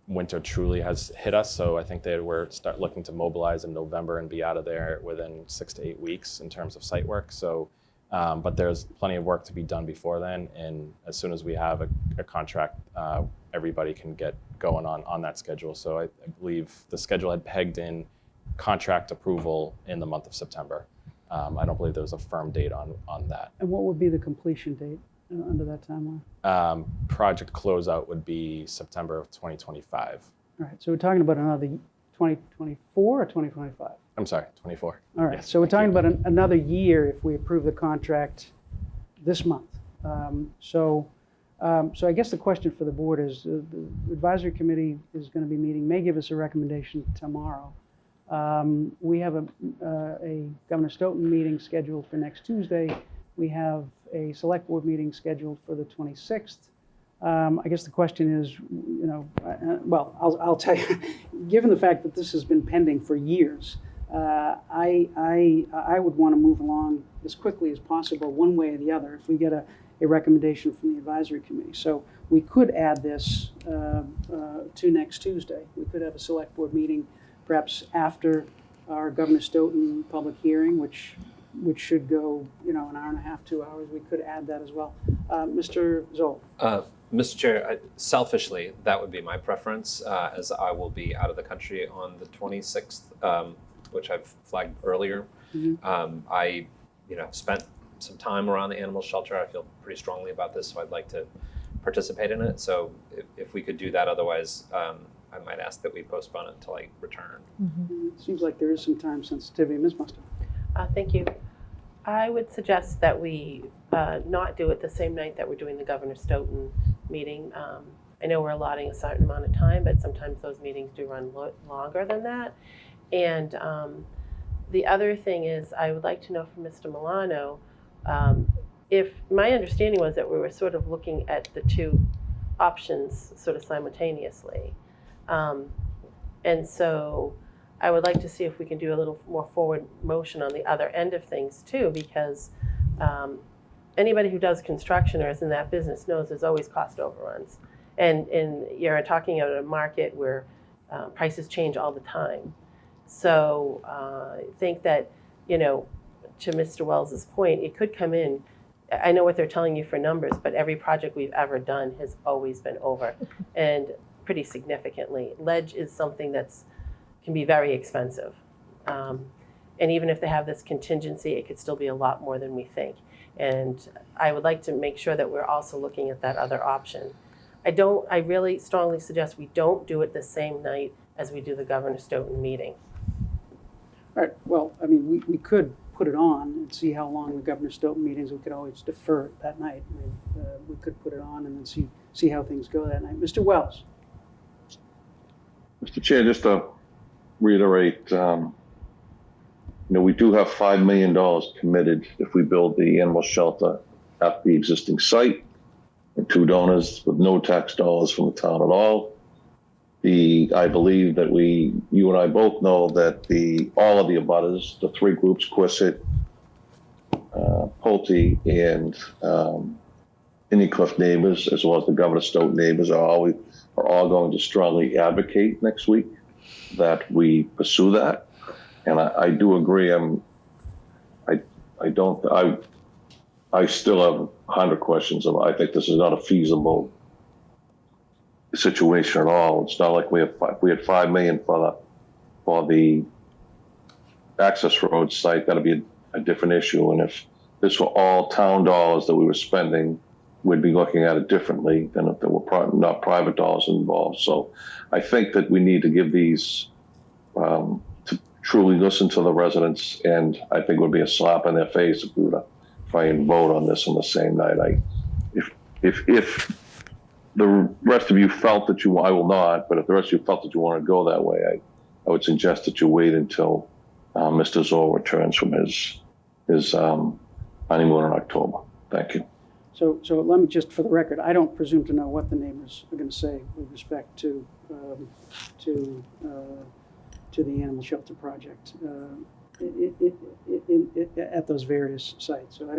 winter truly has hit us. So I think they were start looking to mobilize in November and be out of there within 6 to 8 weeks in terms of site work. So, but there's plenty of work to be done before then. And as soon as we have a contract, everybody can get going on that schedule. So I believe the schedule had pegged in contract approval in the month of September. I don't believe there was a firm date on that. And what would be the completion date under that timeline? Project closeout would be September of 2025. All right, so we're talking about another 2024 or 2025? I'm sorry, 24. All right, Yes, so we're thank talking about another year if we approve the contract this month. So I guess the question for the board is, the advisory committee is going to be meeting, may give us a recommendation tomorrow. We have a Governor Stoughton meeting scheduled for next Tuesday. We have a select board meeting scheduled for the 26th. I guess the question is, well, I'll tell you, given the fact that this has been pending for years, I would want to move along as quickly as possible, one way or the other, if we get a recommendation from the advisory committee. So we could add this to next Tuesday. We could have a select board meeting perhaps after our Governor Stoughton public hearing, which should go, an hour and a half, 2 hours. We could add that as well. Mr. Zoll. Mr. Chair, selfishly, that would be my preference, as I will be out of the country on the 26th, which I've flagged earlier. Mm-hmm. I, spent some time around the animal shelter. I feel pretty strongly about this, so I'd like to participate in it. So if we could do that, otherwise, I might ask that we postpone it until I return. Mm-hmm. It seems like there is some time sensitivity. Ms. Musto. Thank you. I would suggest that we not do it the same night that we're doing the Governor Stoughton meeting. I know we're allotting a certain amount of time, but sometimes those meetings do run longer than that. And the other thing is, I would like to know from Mr. Milano, if my understanding was that we were sort of looking at the two options sort of simultaneously. And so I would like to see if we can do a little more forward motion on the other end of things too, because anybody who does construction or is in that business knows there's always cost overruns. And you're talking about a market where prices change all the time. So I think that, to Mr. Wells's point, it could come in. I know what they're telling you for numbers, but every project we've ever done has always been over, and pretty significantly. Ledge is something that's can be very expensive. And even if they have this contingency, it could still be a lot more than we think. And I would like to make sure that we're also looking at that other option. I really strongly suggest we don't do it the same night as we do the Governor Stoughton meeting. All right, well, I mean, we could put it on and see how long the Governor Stoughton meetings, we could always defer it that night. We could put it on and then see how things go that night. Mr. Wells. Mr. Chair, just to reiterate, we do have $5 million committed if we build the animal shelter at the existing site, and 2 donors with no tax dollars from the town at all. I believe that you and I both know that all of the abutters, the 3 groups, Quistit, Pulte, and Indian Cliff neighbors, as well as the Governor Stoughton neighbors, are all going to strongly advocate next week that we pursue that. And I do agree. I still have 100 questions. I think this is not a feasible situation at all. It's not like we had $5 million for the access road site. That'd be a different issue. And if this were all town dollars that we were spending, we'd be looking at it differently than if there were not private dollars involved. So I think that we need to give these to truly listen to the residents, and I think it would be a slap in their face if we were to try and vote on this on the same night. If the rest of you felt that I will not, but if the rest of you felt that you want to go that way, I would suggest that you wait until Mr. Zoll returns from his honeymoon in October. Thank you. So let me just, for the record, I don't presume to know what the neighbors are going to say with respect to the animal shelter project at those various sites. So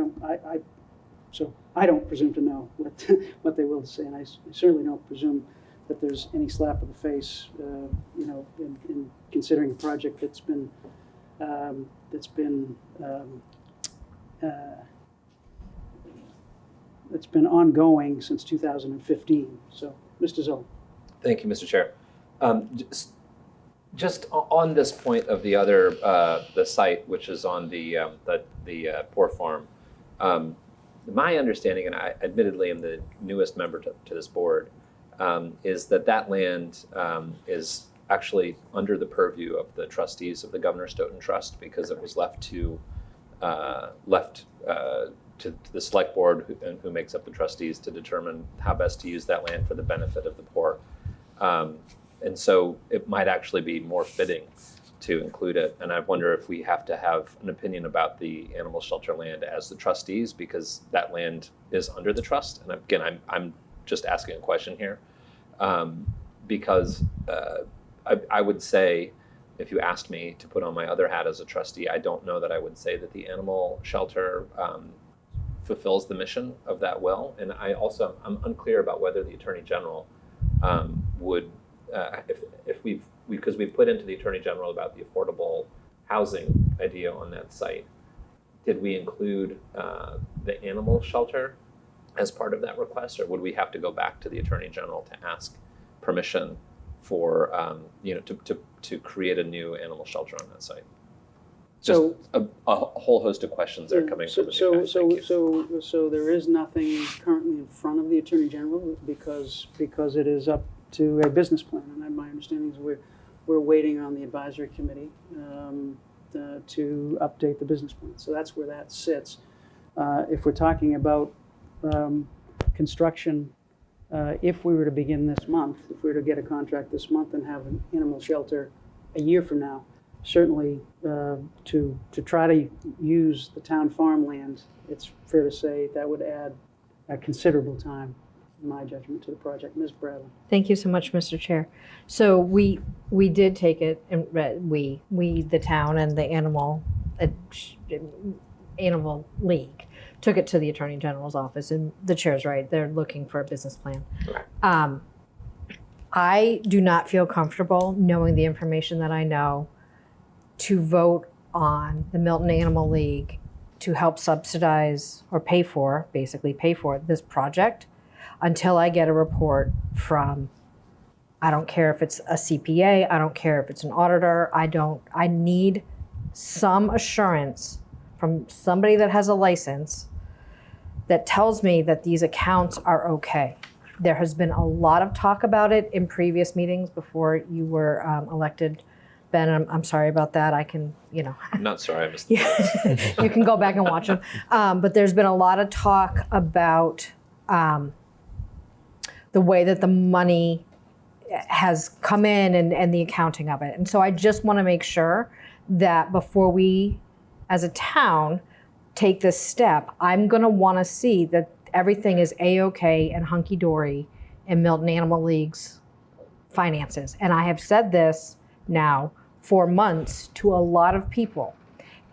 I don't presume to know what they will say, and I certainly don't presume that there's any slap of the face, in considering a project that's been ongoing since 2015. So, Mr. Zoll. Thank you, Mr. Chair. Just on this point of the other the site, which is on the Poor Farm, my understanding, and I admittedly am the newest member to this board, is that land is actually under the purview of the trustees of the Governor Stoughton Trust, because it was left to the select board who makes up the trustees to determine how best to use that land for the benefit of the poor. And so it might actually be more fitting to include it. And I wonder if we have to have an opinion about the animal shelter land as the trustees, because that land is under the trust. And again, I'm just asking a question here, because I would say, if you asked me to put on my other hat as a trustee, I don't know that I would say that the animal shelter fulfills the mission of that will. And I'm unclear about whether the Attorney General would, because we've put into the Attorney General about the affordable housing idea on that site, did we include the animal shelter as part of that request, or would we have to go back to the Attorney General to ask permission for to create a new animal shelter on that site? Just a whole host of questions that are coming from the So there is nothing currently in front of the Attorney General because it is up to a business plan, and my understanding is we're waiting on the advisory committee to update the business plan. So that's where that sits. If we're talking about construction, if we were to begin this month, if we were to get a contract this month and have an animal shelter a year from now, certainly to try to use the town farmland, it's fair to say that would add a considerable time, in my judgment, to the project. Ms. Bradley. Thank you so much, Mr. Chair. So we did take it, and we the town and the animal league took it to the Attorney General's office, and the chair's right, they're looking for a business plan. I do not feel comfortable, knowing the information that I know, to vote on the Milton Animal League to help subsidize or basically pay for this project until I get a report from, I don't care if it's a CPA, I don't care if it's an auditor, I need some assurance from somebody that has a license that tells me that these accounts are okay. There has been a lot of talk about it in previous meetings before you were elected, Ben, I'm sorry about that. I can, I'm not sorry I missed you can go back and watch them. But there's been a lot of talk about the way that the money has come in and the accounting of it. And so I just want to make sure that before we, as a town, take this step, I'm going to want to see that everything is A-OK and hunky-dory in Milton Animal League's finances. And I have said this now for months to a lot of people.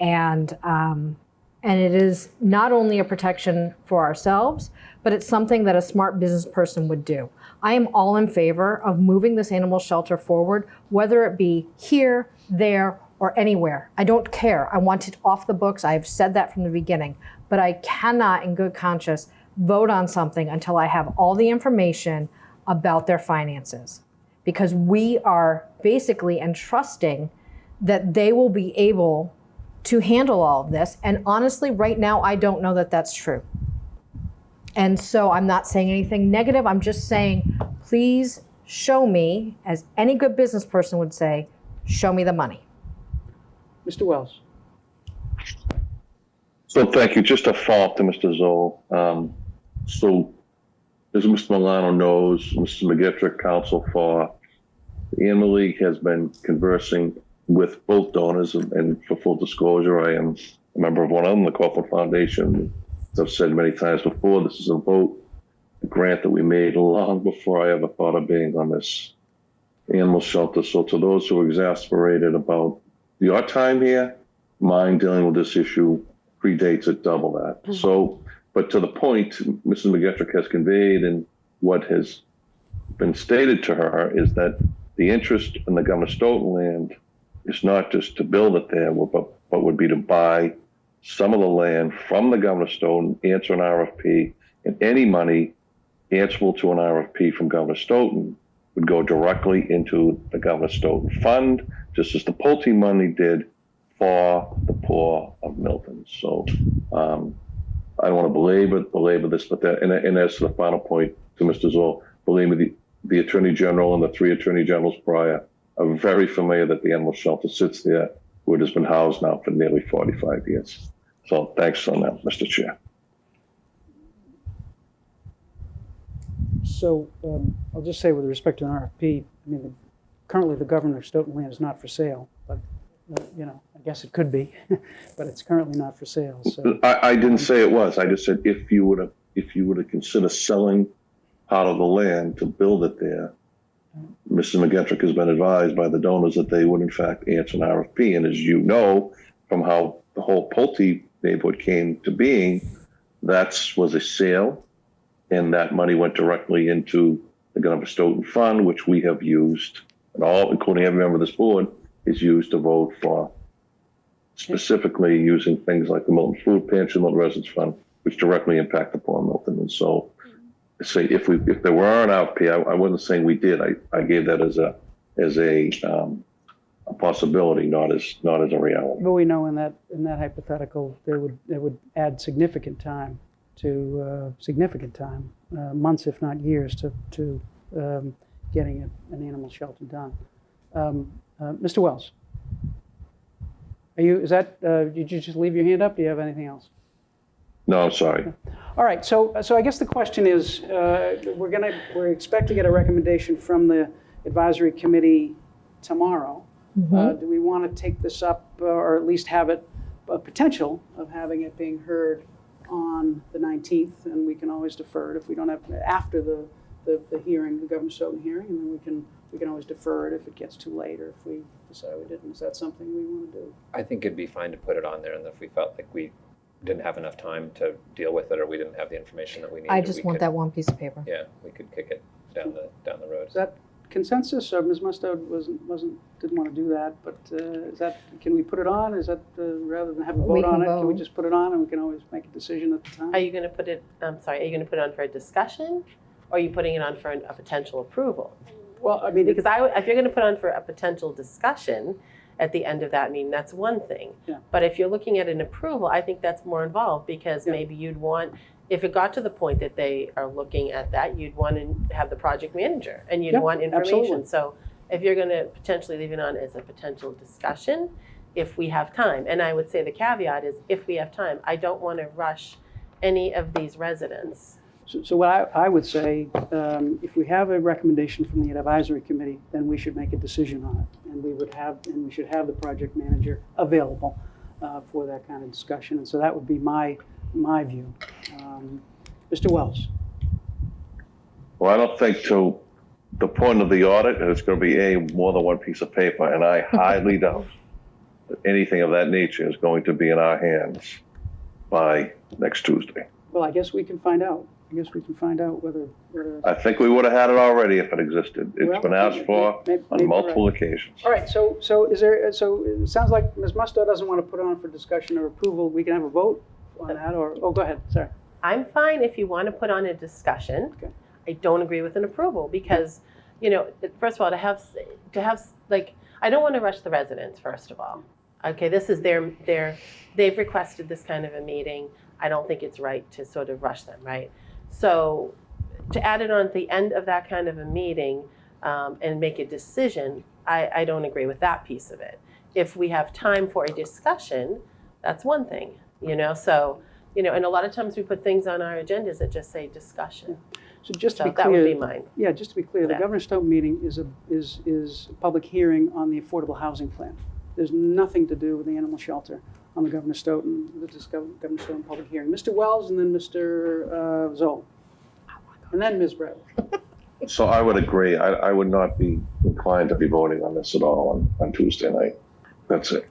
And it is not only a protection for ourselves, but it's something that a smart business person would do. I am all in favor of moving this animal shelter forward, whether it be here, there, or anywhere. I don't care. I want it off the books. I have said that from the beginning. But I cannot, in good conscience, vote on something until I have all the information about their finances. Because we are basically entrusting that they will be able to handle all of this. And honestly, right now, I don't know that that's true. And so I'm not saying anything negative. I'm just saying, please show me, as any good business person would say, show me the money. Mr. Wells. So thank you. Just a follow-up to Mr. Zoll. So as Mr. Milano knows, Mrs. McGettrick, counsel for the Animal League, has been conversing with both donors, and for full disclosure, I am a member of one of them, the Kaufman Foundation. As I've said many times before, this is a grant that we made long before I ever thought of being on this animal shelter. So to those who are exasperated about your time here, mine dealing with this issue predates it double that. Mm-hmm. So, but to the point Mrs. McGettrick has conveyed, and what has been stated to her, is that the interest in the Governor Stoughton land is not just to build it there, but would be to buy some of the land from the Governor Stoughton, answer an RFP, and any money answerable to an RFP from Governor Stoughton would go directly into the Governor Stoughton Fund, just as the Pulte money did for the poor of Milton. So I don't want to belabor this, but that, and as to the final point to Mr. Zoll, believe me, the Attorney General and the 3 Attorney Generals prior are very familiar that the animal shelter sits there, where it has been housed now for nearly 45 years. So thanks on that, Mr. Chair. So I'll just say, with respect to an RFP, I mean, currently the Governor Stoughton land is not for sale, but I guess it could be, but it's currently not for sale. So I didn't say it was. I just said if you were to consider selling part of the land to build it there, Mrs. McGettrick has been advised by the donors that they would in fact answer an RFP. And as you know, from how the whole Pulte neighborhood came to being, that was a sale, and that money went directly into the Governor Stoughton Fund, which we have used, and all, including every member of this board, is used to vote for, specifically using things like the Milton Food Pantry, Milton Residence Fund, which directly impact the poor Milton. And so, say if there were an RFP, I wasn't saying we did. I gave that as a possibility, not as a reality. but we know in that hypothetical, they would add significant time, months if not years, to getting an animal shelter done. Mr. Wells, did you just leave your hand up? Do you have anything else? No, I'm sorry. All right, so I guess the question is, we expect to get a recommendation from the advisory committee tomorrow. Mm-hmm. Do we want to take this up, or at least have it, a potential of having it being heard on the 19th, and we can always defer it if we don't have, after the hearing, the Governor Stoughton hearing, and then we can always defer it if it gets too late, or if we decide we didn't. Is that something we want to do? I think it'd be fine to put it on there, and if we felt like we didn't have enough time to deal with it, or we didn't have the information that we needed, I just want that one piece of paper. Yeah, we could kick it down the road. Is that consensus, or Ms. Musto didn't want to do that, but can we put it on? Is that rather than have a vote on it, can we just put it on, and we can always make a decision at the time? Are you going to put it, I'm sorry, are you going to put it on for a discussion, or are you putting it on for a potential approval? Well, I mean, Because if you're going to put on for a potential discussion at the end of that meeting, that's one thing. Yeah. But if you're looking at an approval, I think that's more involved, because Yeah. maybe you'd want, if it got to the point that they are looking at that, you'd want to have the project manager, and you'd Yeah, want information. absolutely. So if you're going to potentially leave it on as a potential discussion, if we have time. And I would say the caveat is if we have time. I don't want to rush any of these residents. So what I would say, if we have a recommendation from the advisory committee, then we should make a decision on it. And we should have the project manager available for that kind of discussion. And so that would be my view. Mr. Wells. Well, I don't think to the point of the audit, it's going to be more than one piece of paper, and I highly doubt that anything of that nature is going to be in our hands by next Tuesday. Well, I guess we can find out. Whether I think we would have had it already if it existed. It's Well, been asked for maybe on multiple occasions. All right, so it sounds like Ms. Musto doesn't want to put on for discussion or approval. We can have a vote on that, or, oh, go ahead, sorry. I'm fine if you want to put on a discussion. Okay. I don't agree with an approval because, first of all, to have like, I don't want to rush the residents, first of all. Okay, this is they've requested this kind of a meeting. I don't think it's right to sort of rush them, right? So to add it on at the end of that kind of a meeting and make a decision, I don't agree with that piece of it. If we have time for a discussion, that's one thing, so, and a lot of times we put things on our agendas that just say discussion. So just to So be that would clear, be mine. yeah, just to be clear, the Yeah. Governor Stoughton meeting is a public hearing on the affordable housing plan. There's nothing to do with the animal shelter on the Governor Stoughton public hearing. Mr. Wells and then Mr. Zoll. And then Ms. Bradley. So I would agree. I would not be inclined to be voting on this at all on Tuesday night. That's it.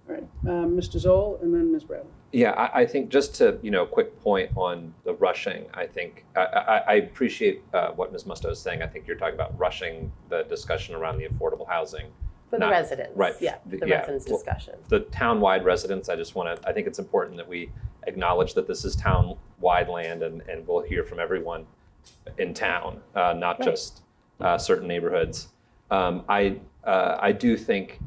All right, Mr. Zoll and then Ms. Bradley. Yeah, I think just to, quick point on the rushing, I think, I appreciate what Ms. Musto is saying. I think you're talking about rushing the discussion around the affordable housing. For the Not- residents, right. yeah, the Yeah. residents' Well, discussion. The town-wide residents, I think it's important that we acknowledge that this is town-wide land and we'll hear from everyone in town, not just certain neighborhoods. I do think,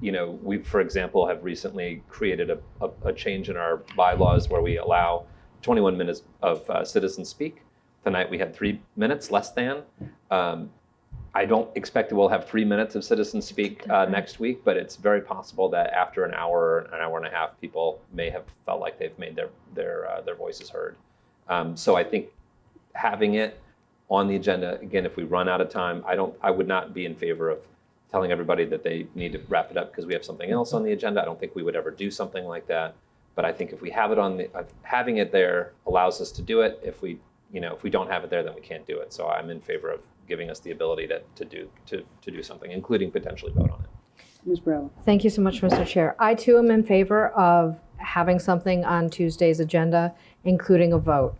we, for example, have recently created a change in our bylaws where we allow 21 minutes of citizen speak. Tonight we had 3 minutes, less than. I don't expect that we'll have 3 minutes of citizen speak next week, but it's very possible that after an hour and a half, people may have felt like they've made their voices heard. So I think having it on the agenda, again, if we run out of time, I would not be in favor of telling everybody that they need to wrap it up because we have something else on the agenda. I don't think we would ever do something like that. But I think if we have it having it there allows us to do it. If we don't have it there, then we can't do it. So I'm in favor of giving us the ability to do something, including potentially vote on it. Ms. Bradley. Thank you so much, Mr. Chair. I too am in favor of having something on Tuesday's agenda, including a vote.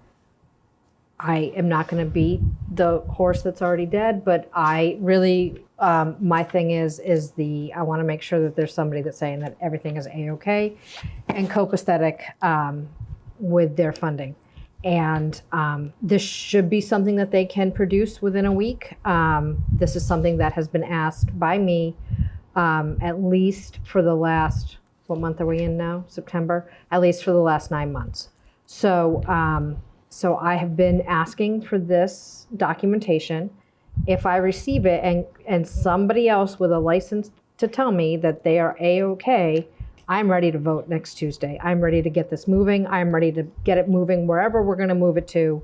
I am not going to beat the horse that's already dead, but I really, my thing is I want to make sure that there's somebody that's saying that everything is A-okay and copacetic with their funding. And this should be something that they can produce within a week. This is something that has been asked by me at least for the last, what month are we in now? September? At least for the last 9 months. So I have been asking for this documentation. If I receive it and somebody else with a license to tell me that they are A-okay, I'm ready to vote next Tuesday. I'm ready to get this moving. I'm ready to get it moving wherever we're going to move it to.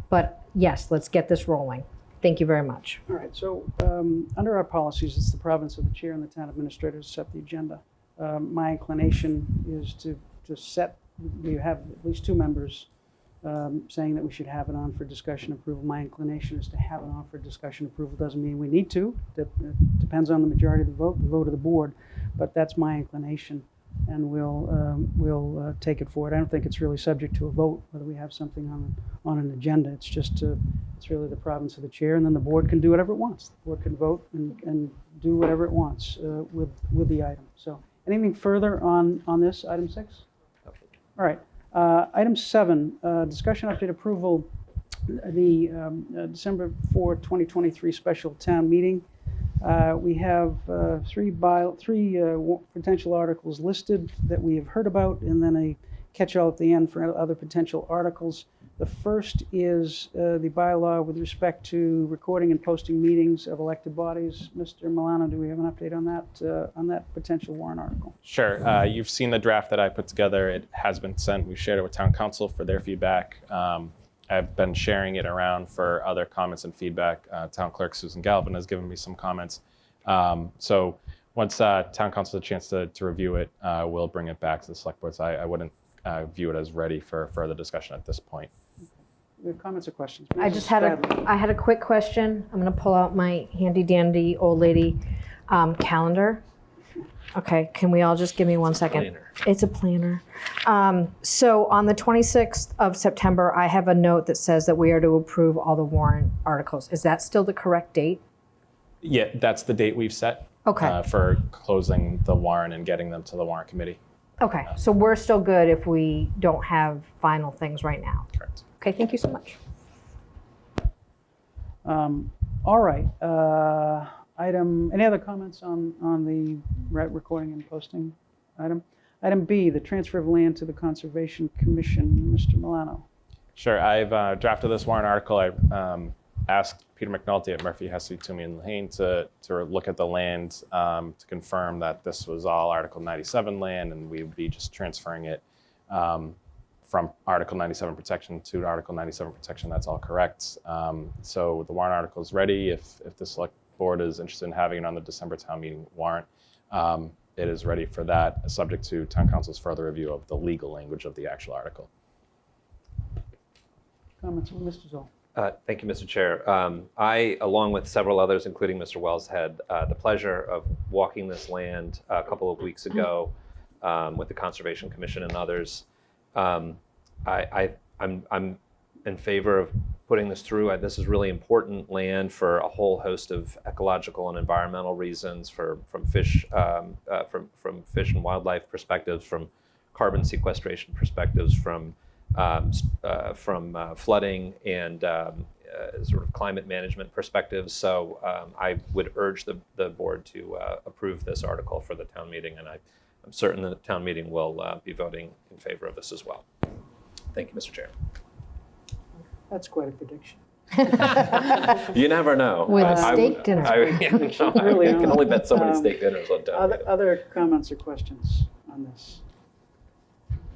But yes, let's get this rolling. Thank you very much. All right, so under our policies, it's the province of the chair and the town administrator to set the agenda. My inclination is to set, we have at least 2 members saying that we should have it on for discussion approval. My inclination is to have it on for discussion approval. Doesn't mean we need to. That depends on the majority of the vote of the board, but that's my inclination. And we'll take it forward. I don't think it's really subject to a vote whether we have something on an agenda. It's just it's really the province of the chair, and then the board can do whatever it wants. The board can vote and do whatever it wants with the item. So anything further on this item 6? All right. Item 7, discussion update approval, the December 4, 2023 special town meeting. We have 3 potential articles listed that we have heard about, and then a catch-all at the end for other potential articles. The first is the bylaw with respect to recording and posting meetings of elected bodies. Mr. Milano, do we have an update on that potential warrant article? Sure. You've seen the draft that I put together. It has been sent. We shared it with town council for their feedback. I've been sharing it around for other comments and feedback. Town clerk Susan Galvin has given me some comments. So once town council has a chance to review it, we'll bring it back to the select board. So I wouldn't view it as ready for further discussion at this point. We have comments or questions? I just had a quick question. I'm going to pull out my handy dandy old lady calendar. Okay, can we all just give me 1 second? Planner. It's a planner. So on the 26th of September, I have a note that says that we are to approve all the warrant articles. Is that still the correct date? Yeah, that's the date we've set Okay. for closing the warrant and getting them to the warrant committee. Okay, so we're still good if we don't have final things right now. Correct. Okay, thank you so much. All right. Any other comments on the recording and posting item? Item B, the transfer of land to the Conservation Commission. Mr. Milano. Sure. I've drafted this warrant article. I asked Peter McNulty at Murphy, Hesse, Toomey, and Lehane to look at the land to confirm that this was all Article 97 land, and we would be just transferring it from Article 97 protection to Article 97 protection. That's all correct. So the warrant article is ready. If the select board is interested in having it on the December town meeting warrant, it is ready for that, subject to town council's further review of the legal language of the actual article. Comments from Mr. Zoll. Thank you, Mr. Chair. I, along with several others, including Mr. Wells, had the pleasure of walking this land a couple of weeks ago with the Conservation Commission and others. I'm in favor of putting this through. This is really important land for a whole host of ecological and environmental reasons, from fish and wildlife perspectives, from carbon sequestration perspectives, from flooding and sort of climate management perspectives. So I would urge the board to approve this article for the town meeting, and I'm certain that the town meeting will be voting in favor of this as well. Thank you, Mr. Chair. That's quite a prediction. You never know. With a steak dinner. I Really can only bet so many Um, steak dinners on town meeting. Other comments or questions on this?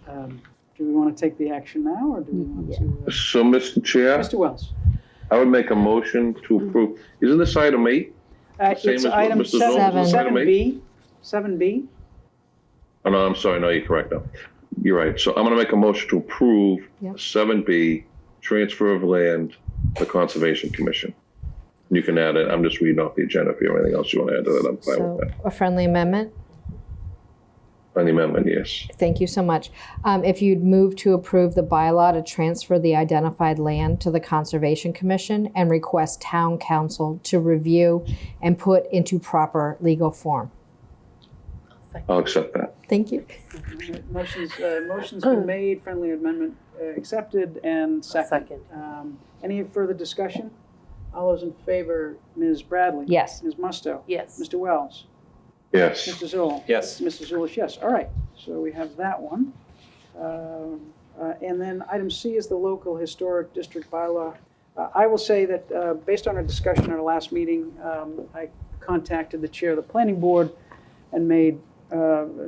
Do we want to take the action now, or do we want to? So, Mr. Chair, Mr. Wells. I would make a motion to approve. Isn't this item 8? Same It's as what item Mr. Zoll said, item 8? 7B. Oh, no, I'm sorry. No, you're correct now. You're right. So I'm going to make a motion to approve Yep. 7B, transfer of land to the Conservation Commission. You can add it. I'm just reading off the agenda. If you have anything else you want to add to that, I'm fine So with that. a friendly amendment? On the amendment, yes. Thank you so much. If you'd move to approve the bylaw to transfer the identified land to the Conservation Commission and request town council to review and put into proper legal form. I'll accept that. Thank you. Motion's been made, friendly amendment accepted, and second. Any further discussion? All those in favor, Ms. Bradley? Yes. Ms. Musto? Yes. Mr. Wells? Yes. Mr. Zoll? Yes. Mr. Zulish, yes. All right, so we have that one. And then item C is the local historic district bylaw. I will say that based on our discussion at our last meeting, I contacted the chair of the planning board and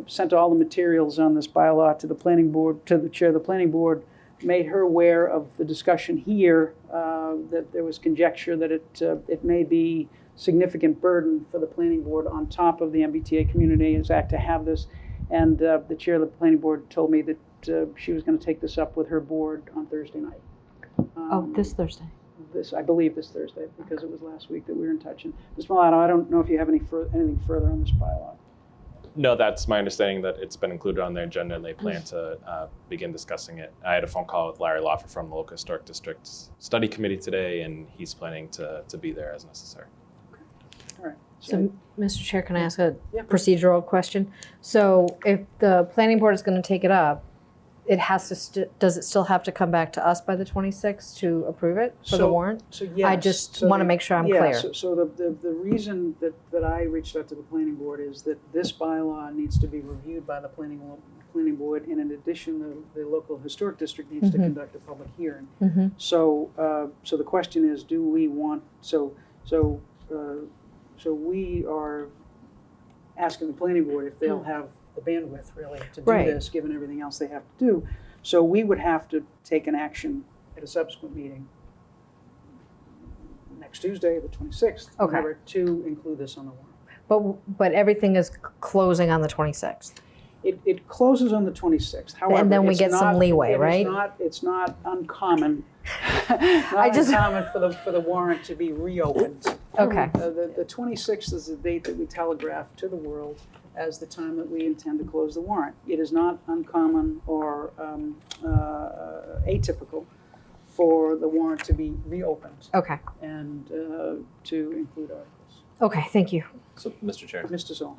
sent all the materials on this bylaw to the planning board, to the chair of the planning board, made her aware of the discussion here, that there was conjecture that it may be significant burden for the planning board on top of the MBTA Communities Act to have this. And the chair of the planning board told me that she was going to take this up with her board on Thursday night. This Thursday. I believe this Thursday, because it was last week that we were in touch. And Ms. Milano, I don't know if you have anything further on this bylaw. No, that's my understanding, that it's been included on their agenda and they plan to begin discussing it. I had a phone call with Larry Loffer from the Local Historic District Study Committee today, and he's planning to be there as necessary. All right. So, Mr. Chair, can I ask a Yeah. procedural question? So if the planning board is going to take it up, it has to, does it still have to come back to us by the 26th to approve it for the warrant? So yes. I just So want to the- make sure I'm yeah, clear. So the reason that I reached out to the planning board is that this bylaw needs to be reviewed by the planning board, and in addition, the local historic district needs to conduct a public hearing. So, so the question is, do we want, so we are asking the planning board if they'll have the bandwidth really to do Right. this, given everything else they have to do. So we would have to take an action at a subsequent meeting next Tuesday, the 26th, Okay. whatever, to include this on the warrant. But everything is closing on the 26th. It closes on the 26th. However, then we it's get some not- leeway, it is right? It's not uncommon, uncommon for the warrant to be reopened. Okay. The 26th is the date that we telegraph to the world as the time that we intend to close the warrant. It is not uncommon or atypical for the warrant to be reopened Okay. and to include articles. Okay, thank you. So, Mr. Chair, Mr. Zoll.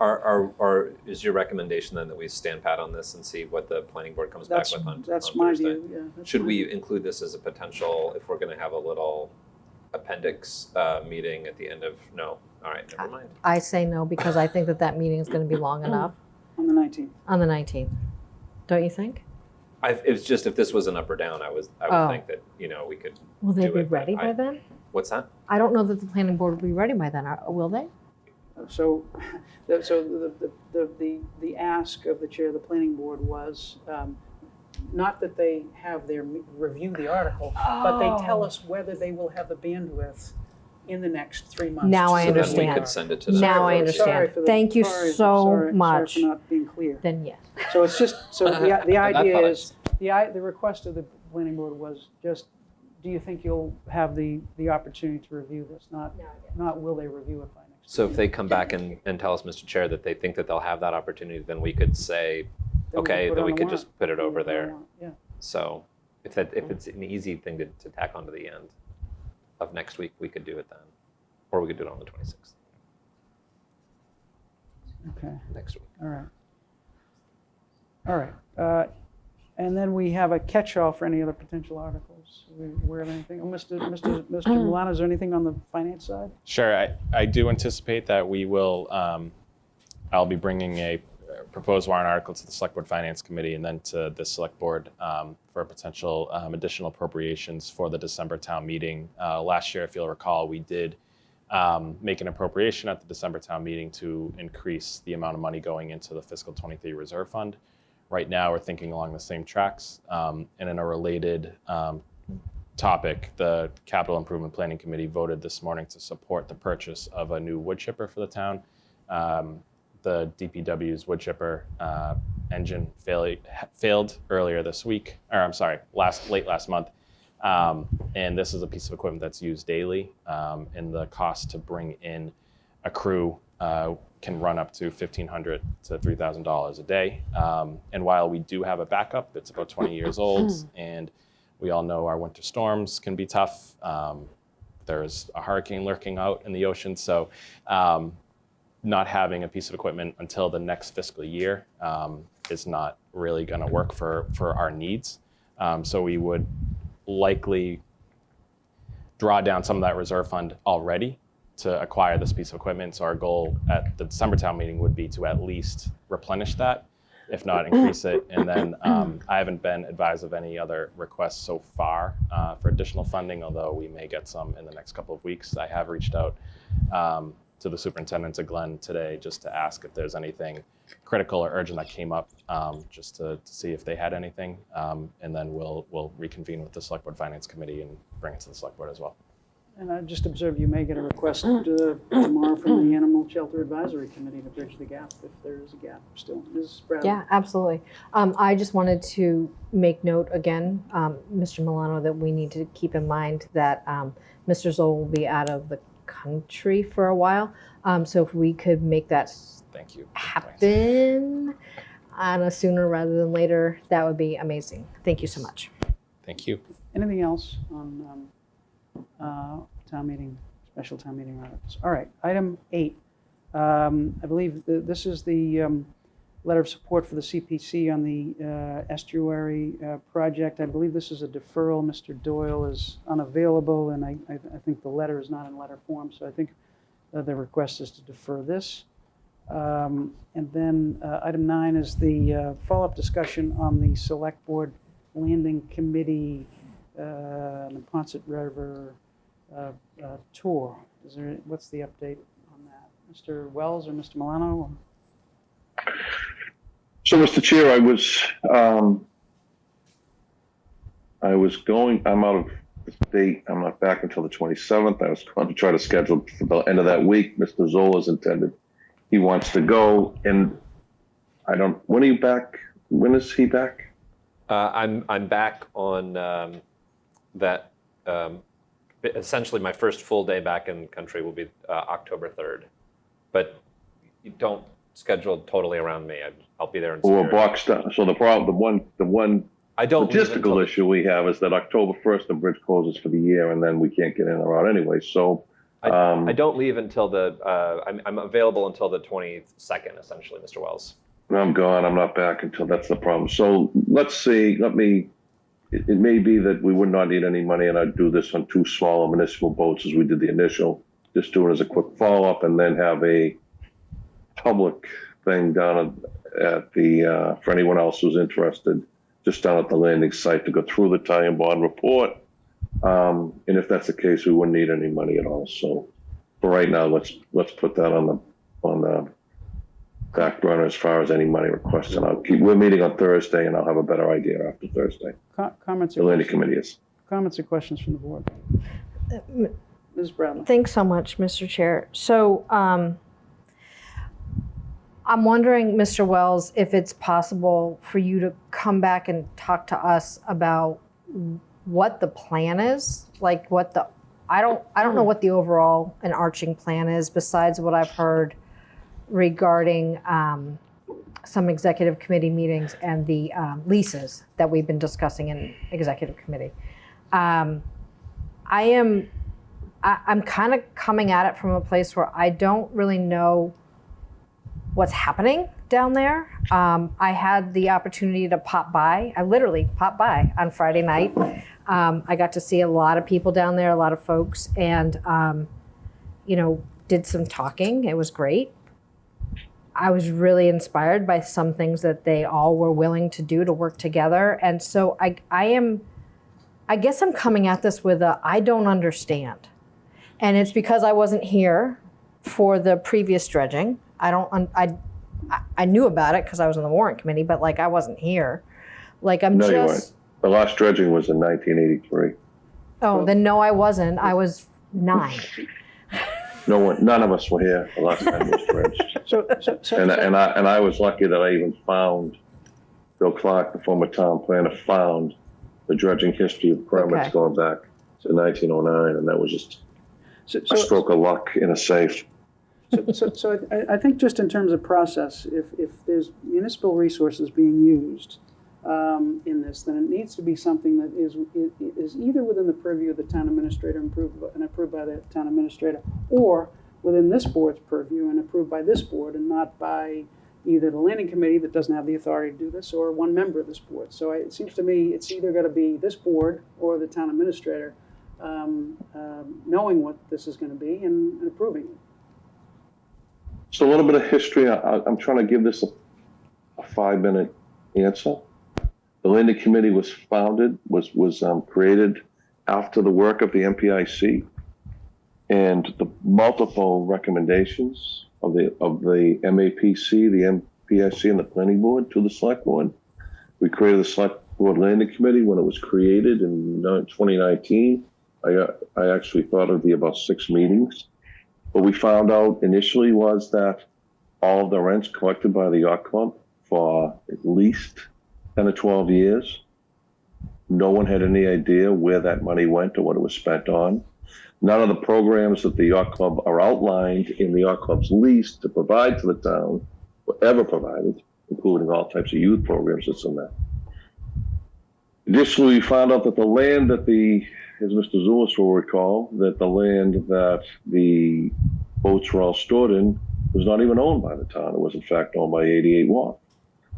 is your recommendation then that we stand pat on this and see what the planning board comes back with on That's on my Thursday? view, yeah. that's Should my we view. include this as a potential, if we're gonna have a little appendix meeting at the end of, no, all right, never mind. I say no because I think that meeting is going to be long enough On the 19th. on the 19th. Don't you think? It was just, if this was an up or down, I would Oh. think that, we could, Will they Do be it, but ready by then? what's that? I don't know that the planning board will be ready by then. Will they? So, the ask of the chair of the planning board was, not that they have review the article, but they tell us whether they will have the bandwidth in the next 3 months. Now I So then we understand. could send it to them. Now I Sorry understand. for the- Thank you sorry- so sorry- much. Sorry for not being clear. Then yes. So it's just, so the idea thought is, the request of the planning board was just, do you think you'll have the opportunity to review this? Not will they review it by next? So if they come back and tell us, Mr. Chair, that they think that they'll have that opportunity, then we could say, Then we okay, put it then on we the could warrant. just put it over Put it on the there. warrant, Yeah. So if it's an easy thing to tack onto the end of next week, we could do it then. Or we could do it on the 26th, Okay, next week. all right. All right. And then we have a catch-all for any other potential articles. Are we aware of anything? Oh, Mr. Milano, is there anything on the finance side? Sure, I do anticipate that we will, I'll be bringing a proposed warrant article to the Select Board Finance Committee and then to the Select Board for potential additional appropriations for the December town meeting. Last year, if you'll recall, we did make an appropriation at the December town meeting to increase the amount of money going into the fiscal 23 reserve fund. Right now, we're thinking along the same tracks. And in a related topic, the Capital Improvement Planning Committee voted this morning to support the purchase of a new wood chipper for the town. The DPW's wood chipper engine failed earlier this week, or I'm sorry, late last month. And this is a piece of equipment that's used daily, and the cost to bring in a crew can run up to $1,500 to $3,000 a day. And while we do have a backup, it's about 20 years old, and we all know our winter storms can be tough. There's a hurricane lurking out in the ocean, so not having a piece of equipment until the next fiscal year is not really going to work for our needs. So we would likely draw down some of that reserve fund already to acquire this piece of equipment. So our goal at the December town meeting would be to at least replenish that, if not increase it. And then I haven't been advised of any other requests so far for additional funding, although we may get some in the next couple of weeks. I have reached out to the superintendent, to Glenn, today, just to ask if there's anything critical or urgent that came up, just to see if they had anything. And then we'll reconvene with the Select Board Finance Committee and bring it to the Select Board as well. And I just observed you may get a request tomorrow from the Animal Shelter Advisory Committee to bridge the gap, if there is a gap still. Ms. Bradley? Yeah, absolutely. I just wanted to make note again, Mr. Milano, that we need to keep in mind that Mr. Zoll will be out of the country for a while. So if we could make that Thank you. happen on a sooner rather than later, that would be amazing. Thank you so much. Thank you. Anything else on town meeting, special town meeting articles? All right, item 8. I believe this is the letter of support for the CPC on the estuary project. I believe this is a deferral. Mr. Doyle is unavailable, and I think the letter is not in letter form, so I think the request is to defer this. And then item 9 is the follow-up discussion on the Select Board Landing Committee, the Ponset River tour. What's the update on that? Mr. Wells or Mr. Milano? So, Mr. Chair, I'm out of the state. I'm not back until the 27th. I was going to try to schedule for the end of that week. Mr. Zola's intended. He wants to go, and when are you back? When is he back? I'm back on that. Essentially, my first full day back in country will be October 3rd. But you don't schedule totally around me. I'll be there in Or spirit. boxed out. So the one I don't leave until logistical issue we have is that October 1st the bridge closes for the year, and then we can't get in or out anyway. So I don't leave until I'm available until the 22nd, essentially, Mr. Wells. I'm gone. I'm not back until that's the problem. So let's see. It may be that we would not need any money, and I'd do this on 2 smaller municipal boats as we did the initial. Just do it as a quick follow-up, and then have a public thing down at the for anyone else who's interested, just down at the landing site to go through the tie-in bond report. And if that's the case, we wouldn't need any money at all. So for right now, let's put that on the back burner as far as any money requests. And we're meeting on Thursday, and I'll have a better idea after Thursday. Comments The or landing questions? committee is. Comments or questions from the board? Ms. Bradley? Thanks so much, Mr. Chair. So I'm wondering, Mr. Wells, if it's possible for you to come back and talk to us about what the plan is, like I don't know what the overall and arching plan is besides what I've heard regarding some executive committee meetings and the leases that we've been discussing in executive committee. I'm kind of coming at it from a place where I don't really know what's happening down there. I had the opportunity to pop by. I literally popped by on Friday night. I got to see a lot of people down there, a lot of folks, and did some talking. It was great. I was really inspired by some things that they all were willing to do to work together. And so I guess I'm coming at this with I don't understand. And it's because I wasn't here for the previous dredging. I knew about it because I was on the warrant committee, but I wasn't here. No, you weren't. The last dredging was in 1983. Oh, then no, I wasn't. I was 9. None of us were here the last time it was dredged. And I was lucky that I even found Bill Clark, the former town planner, found the dredging history of permits going back to 1909, and that was just a stroke of luck in a safe. So I think just in terms of process, if there's municipal resources being used in this, then it needs to be something that is either within the purview of the town administrator and approved by the town administrator, or within this board's purview and approved by this board, and not by either the landing committee that doesn't have the authority to do this, or one member of this board. So it seems to me it's either going to be this board or the town administrator knowing what this is going to be and approving it. So a little bit of history. I'm trying to give this a 5-minute answer. The landing committee was founded, was created after the work of the MPIC, and the multiple recommendations of the MAPC, the MPIC, and the planning board to the select board. We created the select board landing committee when it was created in 2019. I actually thought it would be about 6 meetings. What we found out initially was that all of the rents collected by the yacht club for at least 10 or 12 years, no one had any idea where that money went or what it was spent on. None of the programs that the yacht club are outlined in the yacht club's lease to provide to the town were ever provided, including all types of youth programs that's in there. Additionally, we found out that the land that as Mr. Zulus will recall, that the land that the boats were all stored in was not even owned by the town. It was in fact owned by 88 Walk.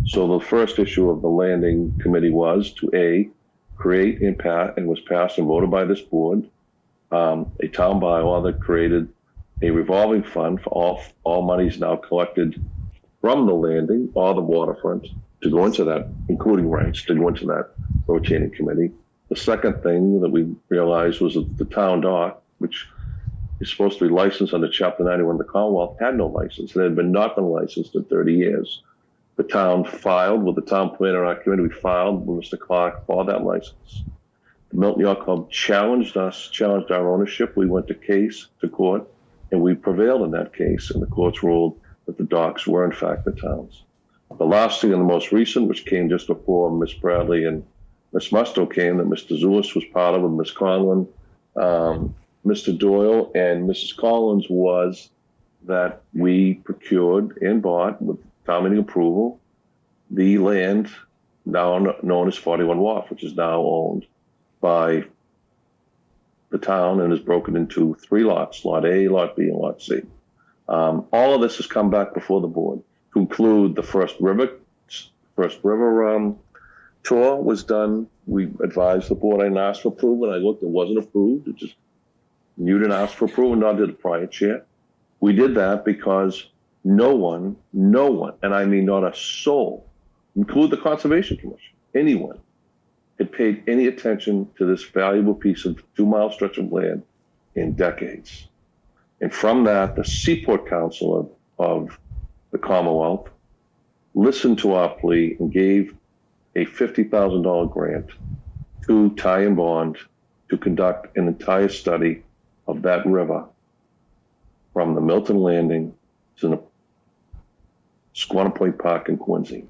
So the first issue of the landing committee was to create and was passed and voted by this board, a town bylaw that created a revolving fund for all monies now collected from the landing or the waterfront to go into that, including rents, to go into that rotating committee. The second thing that we realized was that the town dock, which is supposed to be licensed under Chapter 91 of the Commonwealth, had no license. It had not been licensed in 30 years. The town filed with the town planner, our committee, we filed with Mr. Clark for that license. The Milton Yacht Club challenged our ownership. We went to court, and we prevailed in that case, and the courts ruled that the docks were in fact the town's. The last thing and the most recent, which came just before Miss Bradley and Miss Musto came, that Mr. Zulus was part of with Miss Conlon, Mr. Doyle, and Mrs. Collins, was that we procured and bought, with town meeting approval, the land now known as 41 Wharf, which is now owned by the town and is broken into 3 lots, Lot A, Lot B, and Lot C. All of this has come back before the board to include the first river tour was done. We advised the board. I didn't ask for approval, and I looked, it wasn't approved. It just, you didn't ask for approval, nor did the prior chair. We did that because no one, and I mean not a soul, include the Conservation Commission, anyone, had paid any attention to this valuable piece of 2-mile stretch of land in decades. And from that, the Seaport Council of the Commonwealth listened to our plea and gave a $50,000 grant to Ty and Bond to conduct an entire study of that river from the Milton Landing to the Squantum Point Park in Quincy.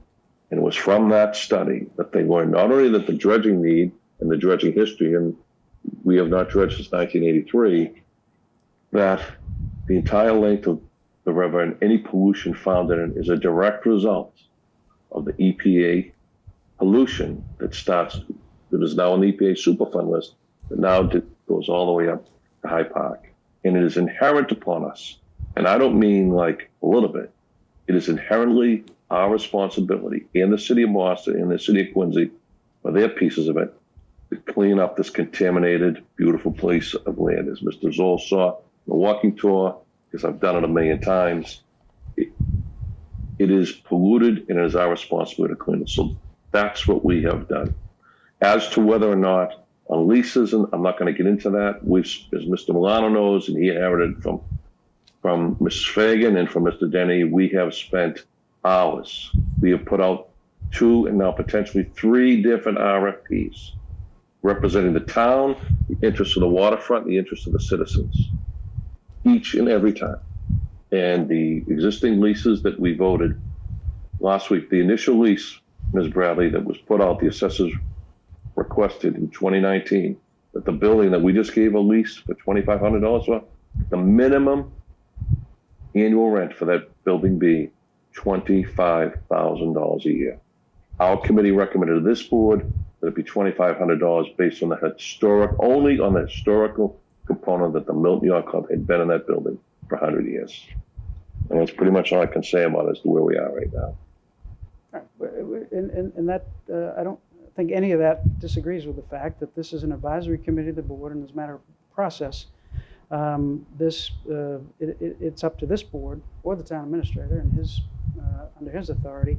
And it was from that study that they learned not only that the dredging need and the dredging history, and we have not dredged since 1983, that the entire length of the river and any pollution found in it is a direct result of the EPA pollution that is now on the EPA Superfund list, that now goes all the way up to High Park. And it is inherent upon us, and I don't mean like a little bit, it is inherently our responsibility in the city of Boston, in the city of Quincy, for their pieces of it, to clean up this contaminated, beautiful place of land. As Mr. Zoll saw the walking tour, because I've done it a million times, it is polluted, and it is our responsibility to clean it. So that's what we have done. As to whether or not on leases, and I'm not going to get into that, as Mr. Milano knows, and he inherited from Mrs. Fagan and from Mr. Denny, we have spent hours. We have put out 2 and now potentially 3 different RFPs representing the town, the interests of the waterfront, the interests of the citizens, each and every time. And the existing leases that we voted last week, the initial lease, Ms. Bradley, that was put out, the assessors requested in 2019, that the building that we just gave a lease for $2,500 for, the minimum annual rent for that building be $25,000 a year. Our committee recommended to this board that it be $2,500 based on only on the historical component that the Milton Yacht Club had been in that building for 100 years. And that's pretty much all I can say about it as to where we are right now. And that, I don't think any of that disagrees with the fact that this is an advisory committee of the board, and as a matter of process, it's up to this board or the town administrator and under his authority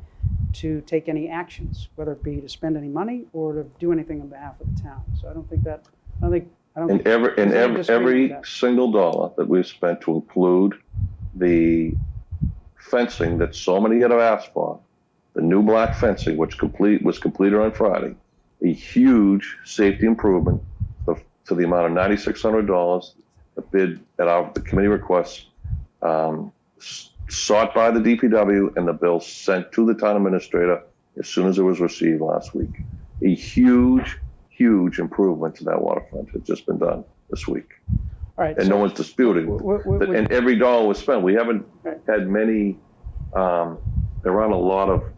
to take any actions, whether it be to spend any money or to do anything on behalf of the town. So I don't think every single dollar that we've spent to include the fencing that so many have asked for, the new black fencing, which was completed on Friday, a huge safety improvement to the amount of $9,600. The bid at the committee request sought by the DPW, and the bill sent to the town administrator as soon as it was received last week. A huge improvement to that waterfront has just been done this week. All right, and no one's disputing. And every dollar was spent. We haven't had many. There aren't a lot of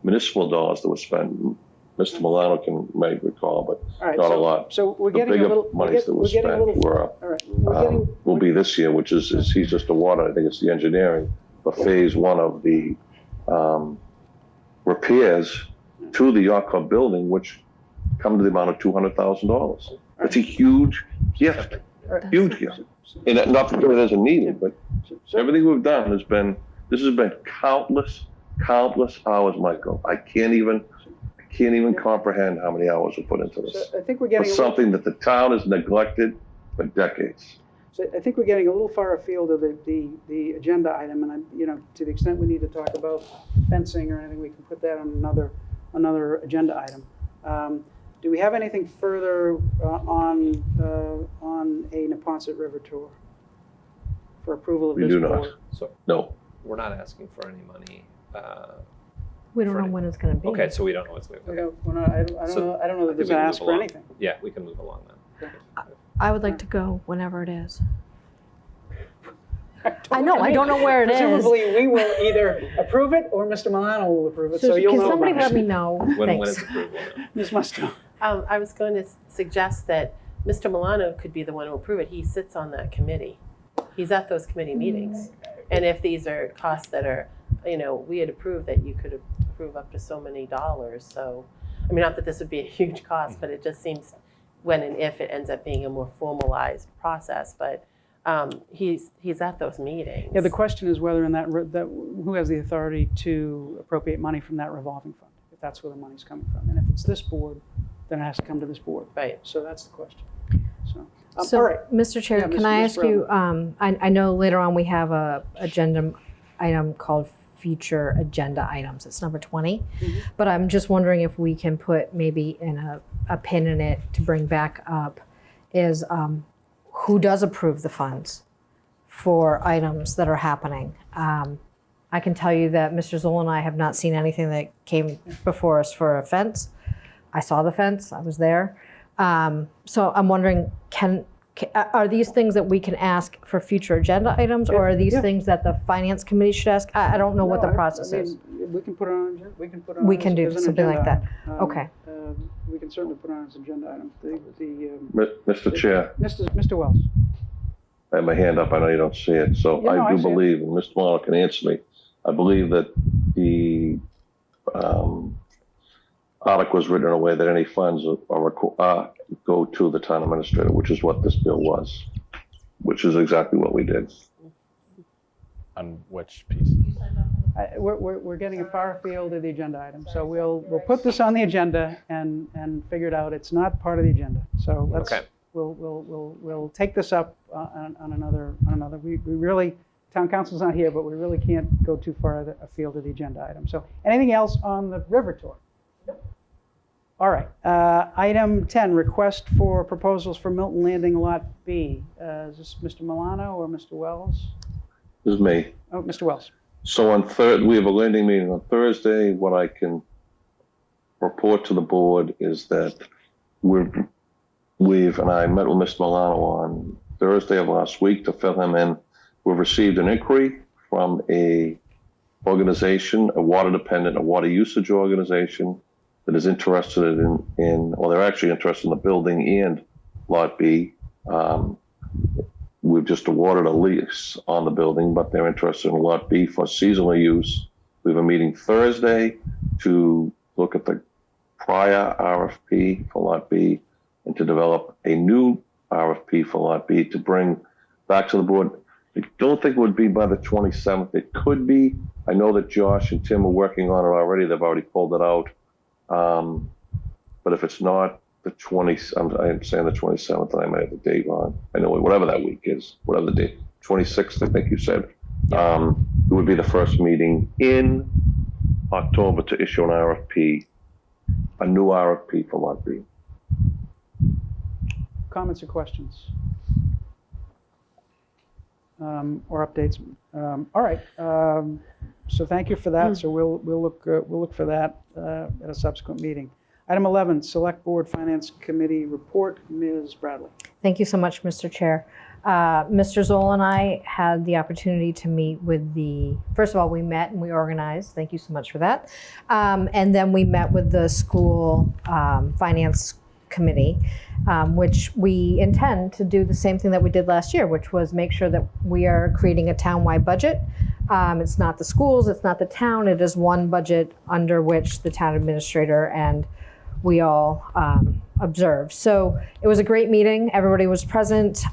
municipal dollars that were spent. Mr. Milano might recall, but not a lot. So we're the getting bigger a little. monies that were spent will be this year, which is he's just the water. I think it's the engineering for phase 1 of the repairs to the Yacht Club building, which come to the amount of $200,000. It's a huge gift. Huge gift. And not that it isn't needed, but everything we've done this has been countless hours, Michael. I can't even comprehend how many hours we put into this. So I think we're For getting something that the town has neglected for decades. So I think we're getting a little far afield of the agenda item, and to the extent we need to talk about fencing or anything, we can put that on another agenda item. Do we have anything further on a Neponset River tour for approval of We this do board? not. So No. we're not asking for any money. We don't For know any- when it's going to be. Okay, so we don't know what's going We to don't, we're not, I don't So, know. I don't know I that there's think an we ask move for along. anything. Yeah, we can move along then. I would like to go whenever it is. I know, I don't know where it is. Presumably, we will either approve it or Mr. Milano will approve it, so you'll Can know somebody about let me it. know? When Thanks. it's approved, we'll know. Ms. Musto. I was going to suggest that Mr. Milano could be the one to approve it. He sits on that committee. He's at those committee meetings. And if these are costs that are, we had approved that you could approve up to so many dollars. So, I mean, not that this would be a huge cost, but it just seems when and if it ends up being a more formalized process. But he's at those meetings. Yeah, the question is whether in that who has the authority to appropriate money from that revolving fund, if that's where the money's coming from. And if it's this board, then it has to come to this board. Right. So that's the question. So, So, all right. Mr. Chair, Yeah, can I Ms. ask you, I know later on we have a agenda item called future agenda items. It's number 20. But I'm just wondering if we can put maybe in a pin in it to bring back up is who does approve the funds for items that are happening. I can tell you that Mr. Zoll and I have not seen anything that came before us for a fence. I saw the fence, I was there. So I'm wondering, are these things that we can ask for future agenda items, or are these Yeah. things that the finance committee should ask? I don't know what the No, process I mean, is. We can put it on. We can put it on. We can do as an something like agenda that. item. Okay. We can certainly put it on as agenda item. Mr. Chair, Mr. Wells. I have my hand up. I know you don't see it. So Yeah, no, I I do see it. believe, and Mr. Milano can answer me, I believe that the article was written in a way that any funds go to the town administrator, which is what this bill was, which is exactly what we did. On which piece? We're getting far afield of the agenda item, so we'll put this on the agenda and figure it out. It's not part of the agenda, so let's. Okay. We'll take this up on another. We really, town council's not here, but we really can't go too far afield of the agenda item. So anything else on the river tour? All right. Item 10, request for proposals for Milton Landing Lot B. Is this Mr. Milano or Mr. Wells? This is me. Oh, Mr. Wells. So we have a landing meeting on Thursday. What I can report to the board is that and I met with Mr. Milano on Thursday of last week to fill him in. We've received an inquiry from a organization, a water usage organization that is interested they're actually interested in the building and Lot B. We've just awarded a lease on the building, but they're interested in Lot B for seasonal use. We have a meeting Thursday to look at the prior RFP for Lot B and to develop a new RFP for Lot B to bring back to the board. I don't think it would be by the 27th. It could be. I know that Josh and Tim are working on it already. They've already pulled it out. But if it's not the 20th, I'm saying the 27th, and I might have the date wrong. I know whatever that week is, whatever the date, 26th, I think you said. It would be the first meeting in October to issue an RFP, a new RFP for Lot B. Comments or questions? Or updates? All right. So thank you for that. So we'll look for that at a subsequent meeting. Item 11, Select Board Finance Committee Report. Ms. Bradley. Thank you so much, Mr. Chair. Mr. Zoll and I had the opportunity to meet with first of all, we met and we organized. Thank you so much for that. And then we met with the school finance committee, which we intend to do the same thing that we did last year, which was make sure that we are creating a town-wide budget. It's not the schools, it's not the town, it is one budget under which the town administrator and we all observed. So it was a great meeting. Everybody was present.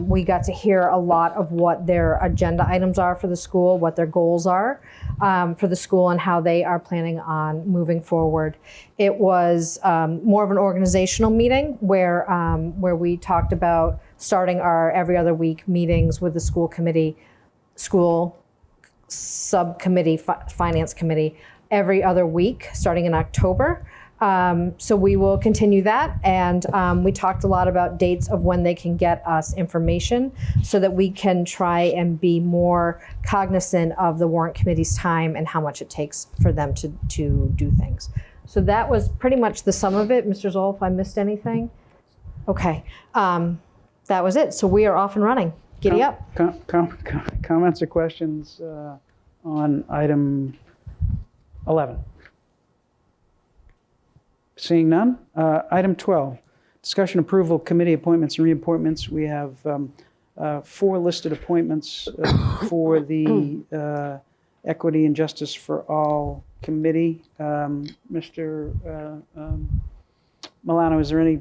We got to hear a lot of what their agenda items are for the school, what their goals are for the school, and how they are planning on moving forward. It was more of an organizational meeting where we talked about starting our every other week meetings with the school committee, school subcommittee, finance committee, every other week starting in October. So we will continue that. And we talked a lot about dates of when they can get us information so that we can try and be more cognizant of the warrant committee's time and how much it takes for them to do things. So that was pretty much the sum of it. Mr. Zoll, if I missed anything? Okay. That was it. So we are off and running. Giddy up. Comments or questions on item 11? Seeing none. Item 12, discussion approval committee appointments and reappointments. We have 4 listed appointments for the Equity and Justice for All Committee. Mr. Milano, is there any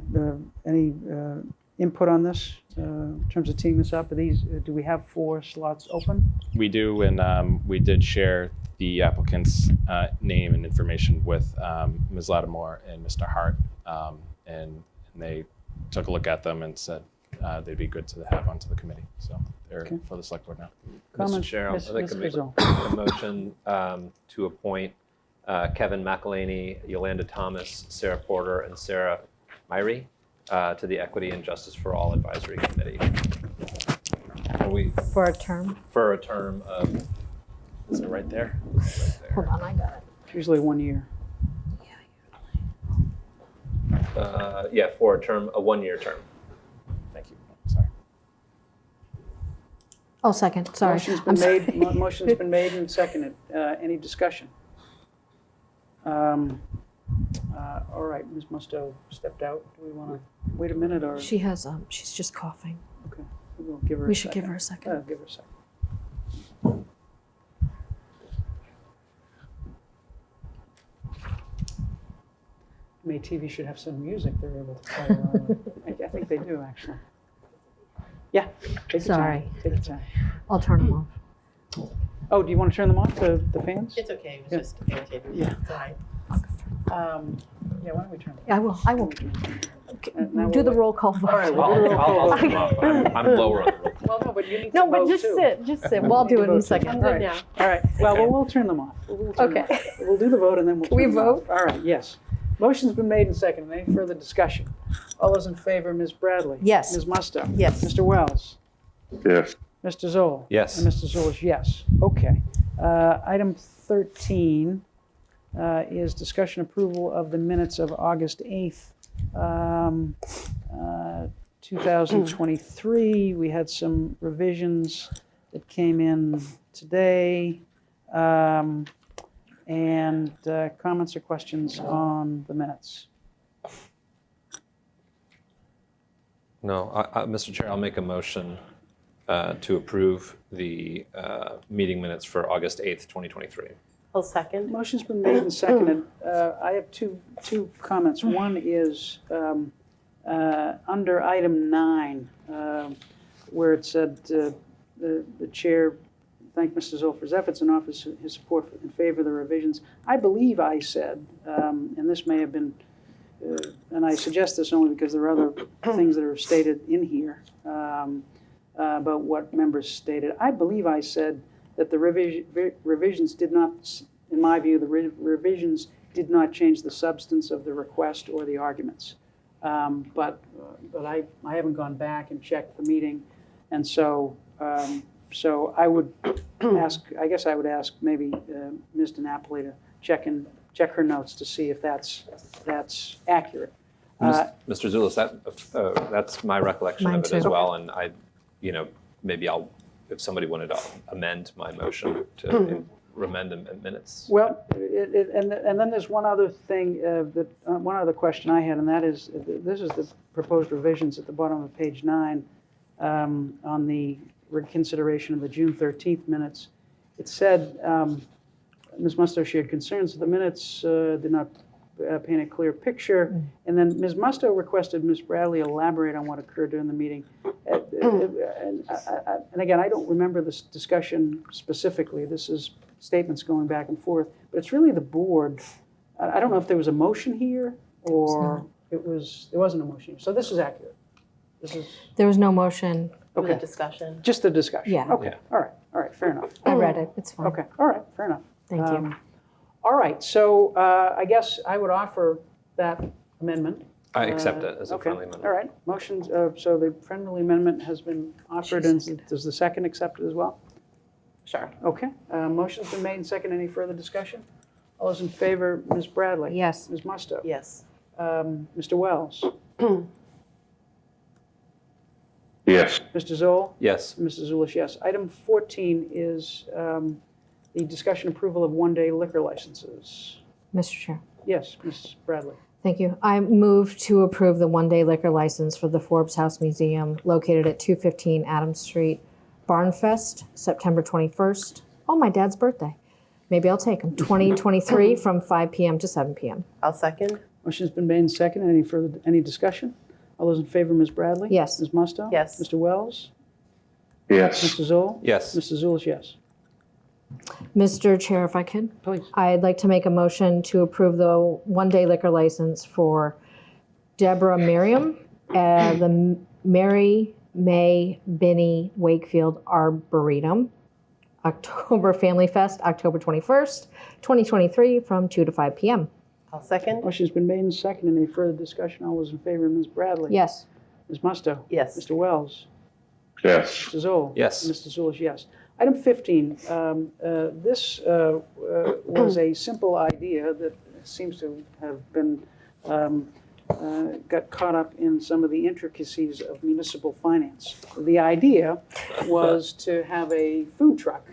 input on this in terms of teeing this up? Are these, do we have 4 slots open? We do, and we did share the applicant's name and information with Ms. Lattimore and Mr. Hart, and they took a look at them and said they'd be good to have onto the committee. So they're for the select board now. Mr. Chair, I'll make a motion to appoint Kevin McElhaney, Yolanda Thomas, Sarah Porter, and Sarah Myrie to the Equity and Justice for All Advisory Committee. For a term. For a term of, Is it right there? Right there. Hold on, I got it. It's usually 1 year. for a 1-year term. Thank you. Sorry. Oh, second, sorry. Motion's been made and seconded. Any discussion? All right, Ms. Musto stepped out. Do we want to wait a minute or? She has, she's just coughing. Okay, we'll give her a second. We should give her a second. Give her a second. May TV should have some music they're able to play along with. I think they do, actually. Yeah, take your Sorry. time. Take your time. I'll turn them off. Oh, do you want to turn them off, the fans? It's okay, it was Yeah. just irritating. Yeah. Sorry. Yeah, why don't we turn them I will, I will. now Do we'll the wait. roll call vote. All right, we'll do the roll call I'll vote. come up. I'm lower on the roll. Well, no, but you need to No, but vote, just too. sit, just sit. Well, I'll do it in a second. I'm All good right. now. All right, well, we'll turn them off. We'll turn them Okay. off. We'll do the vote and then we'll Can we turn them off. vote? All right, yes. Motion's been made and seconded. Any further discussion? All those in favor, Ms. Bradley? Yes. Ms. Musto? Yes. Mr. Wells? Yes. Mr. Zoll? Yes. And Mr. Zoll is yes. Okay. Item 13 is discussion approval of the minutes of August 8th, 2023. We had some revisions that came in today. And comments or questions on the minutes? No, Mr. Chair, I'll make a motion to approve the meeting minutes for August 8th, 2023. I'll second. Motion's been made and seconded. I have two comments. One is under item 9, where it said the chair thanked Mr. Zoll for his efforts and offers his support in favor of the revisions. I believe I said, and this may have been, and I suggest this only because there are other things that are stated in here about what members stated. I believe I said that the revisions did not, in my view, the revisions did not change the substance of the request or the arguments. But I haven't gone back and checked the meeting, and so I would ask. I guess I would ask maybe Ms. DiNapoli to check her notes to see if that's accurate. Mr. Zulus, that's my recollection Mine of it as too. well, and maybe if somebody wanted to amend my motion to amend the minutes. Well, and then there's one other thing one other question I had, and that is this is the proposed revisions at the bottom of page 9 on the reconsideration of the June 13th minutes. It said Ms. Musto shared concerns that the minutes did not paint a clear picture. And then Ms. Musto requested Ms. Bradley elaborate on what occurred during the meeting. And again, I don't remember this discussion specifically. This is statements going back and forth, but it's really the board. I don't know if there was a motion here or there wasn't a motion here. So this is accurate. There was no motion. Okay. Okay. Discussion. Just the discussion. Yeah. Okay. Yeah. All right, fair enough. I read it. It's fine. Okay, all right, fair enough. Thank you. All right, so I guess I would offer that amendment. I accept it as a Okay, friendly amendment. all right, motions, so the friendly amendment has been offered, and does the second accept it as well? Sure. Okay, motion's been made and second. Any further discussion? All those in favor, Ms. Bradley? Yes. Ms. Musto? Yes. Mr. Wells? Yes. Mr. Zoll? Yes. Mr. Zulish, yes. Item 14 is the discussion approval of one-day liquor licenses. Mr. Chair. Yes, Ms. Bradley. Thank you. I move to approve the one-day liquor license for the Forbes House Museum located at 215 Adams Street, Barnfest, September 21st. Oh, my dad's birthday. Maybe I'll take him. 2023 from 5 p.m. to 7 p.m. I'll second. Motion's been made and seconded. Any discussion? All those in favor, Ms. Bradley? Yes. Ms. Musto? Yes. Mr. Wells? Yes. Mr. Zoll? Yes. Mr. Zulish, yes. Mr. Chair, if I could, Please. I'd like to make a motion to approve the one-day liquor license for Deborah Merriam, the Mary May Binney Wakefield Arboretum, October Family Fest, October 21st, 2023, from 2 to 5 p.m. I'll second. Motion's been made and seconded. Any further discussion? All those in favor, Ms. Bradley? Yes. Ms. Musto? Yes. Mr. Wells? Yes. Mr. Zoll? Yes. Mr. Zulish, yes. Item 15, this was a simple idea that seems to have been, got caught up in some of the intricacies of municipal finance. The idea was to have a food truck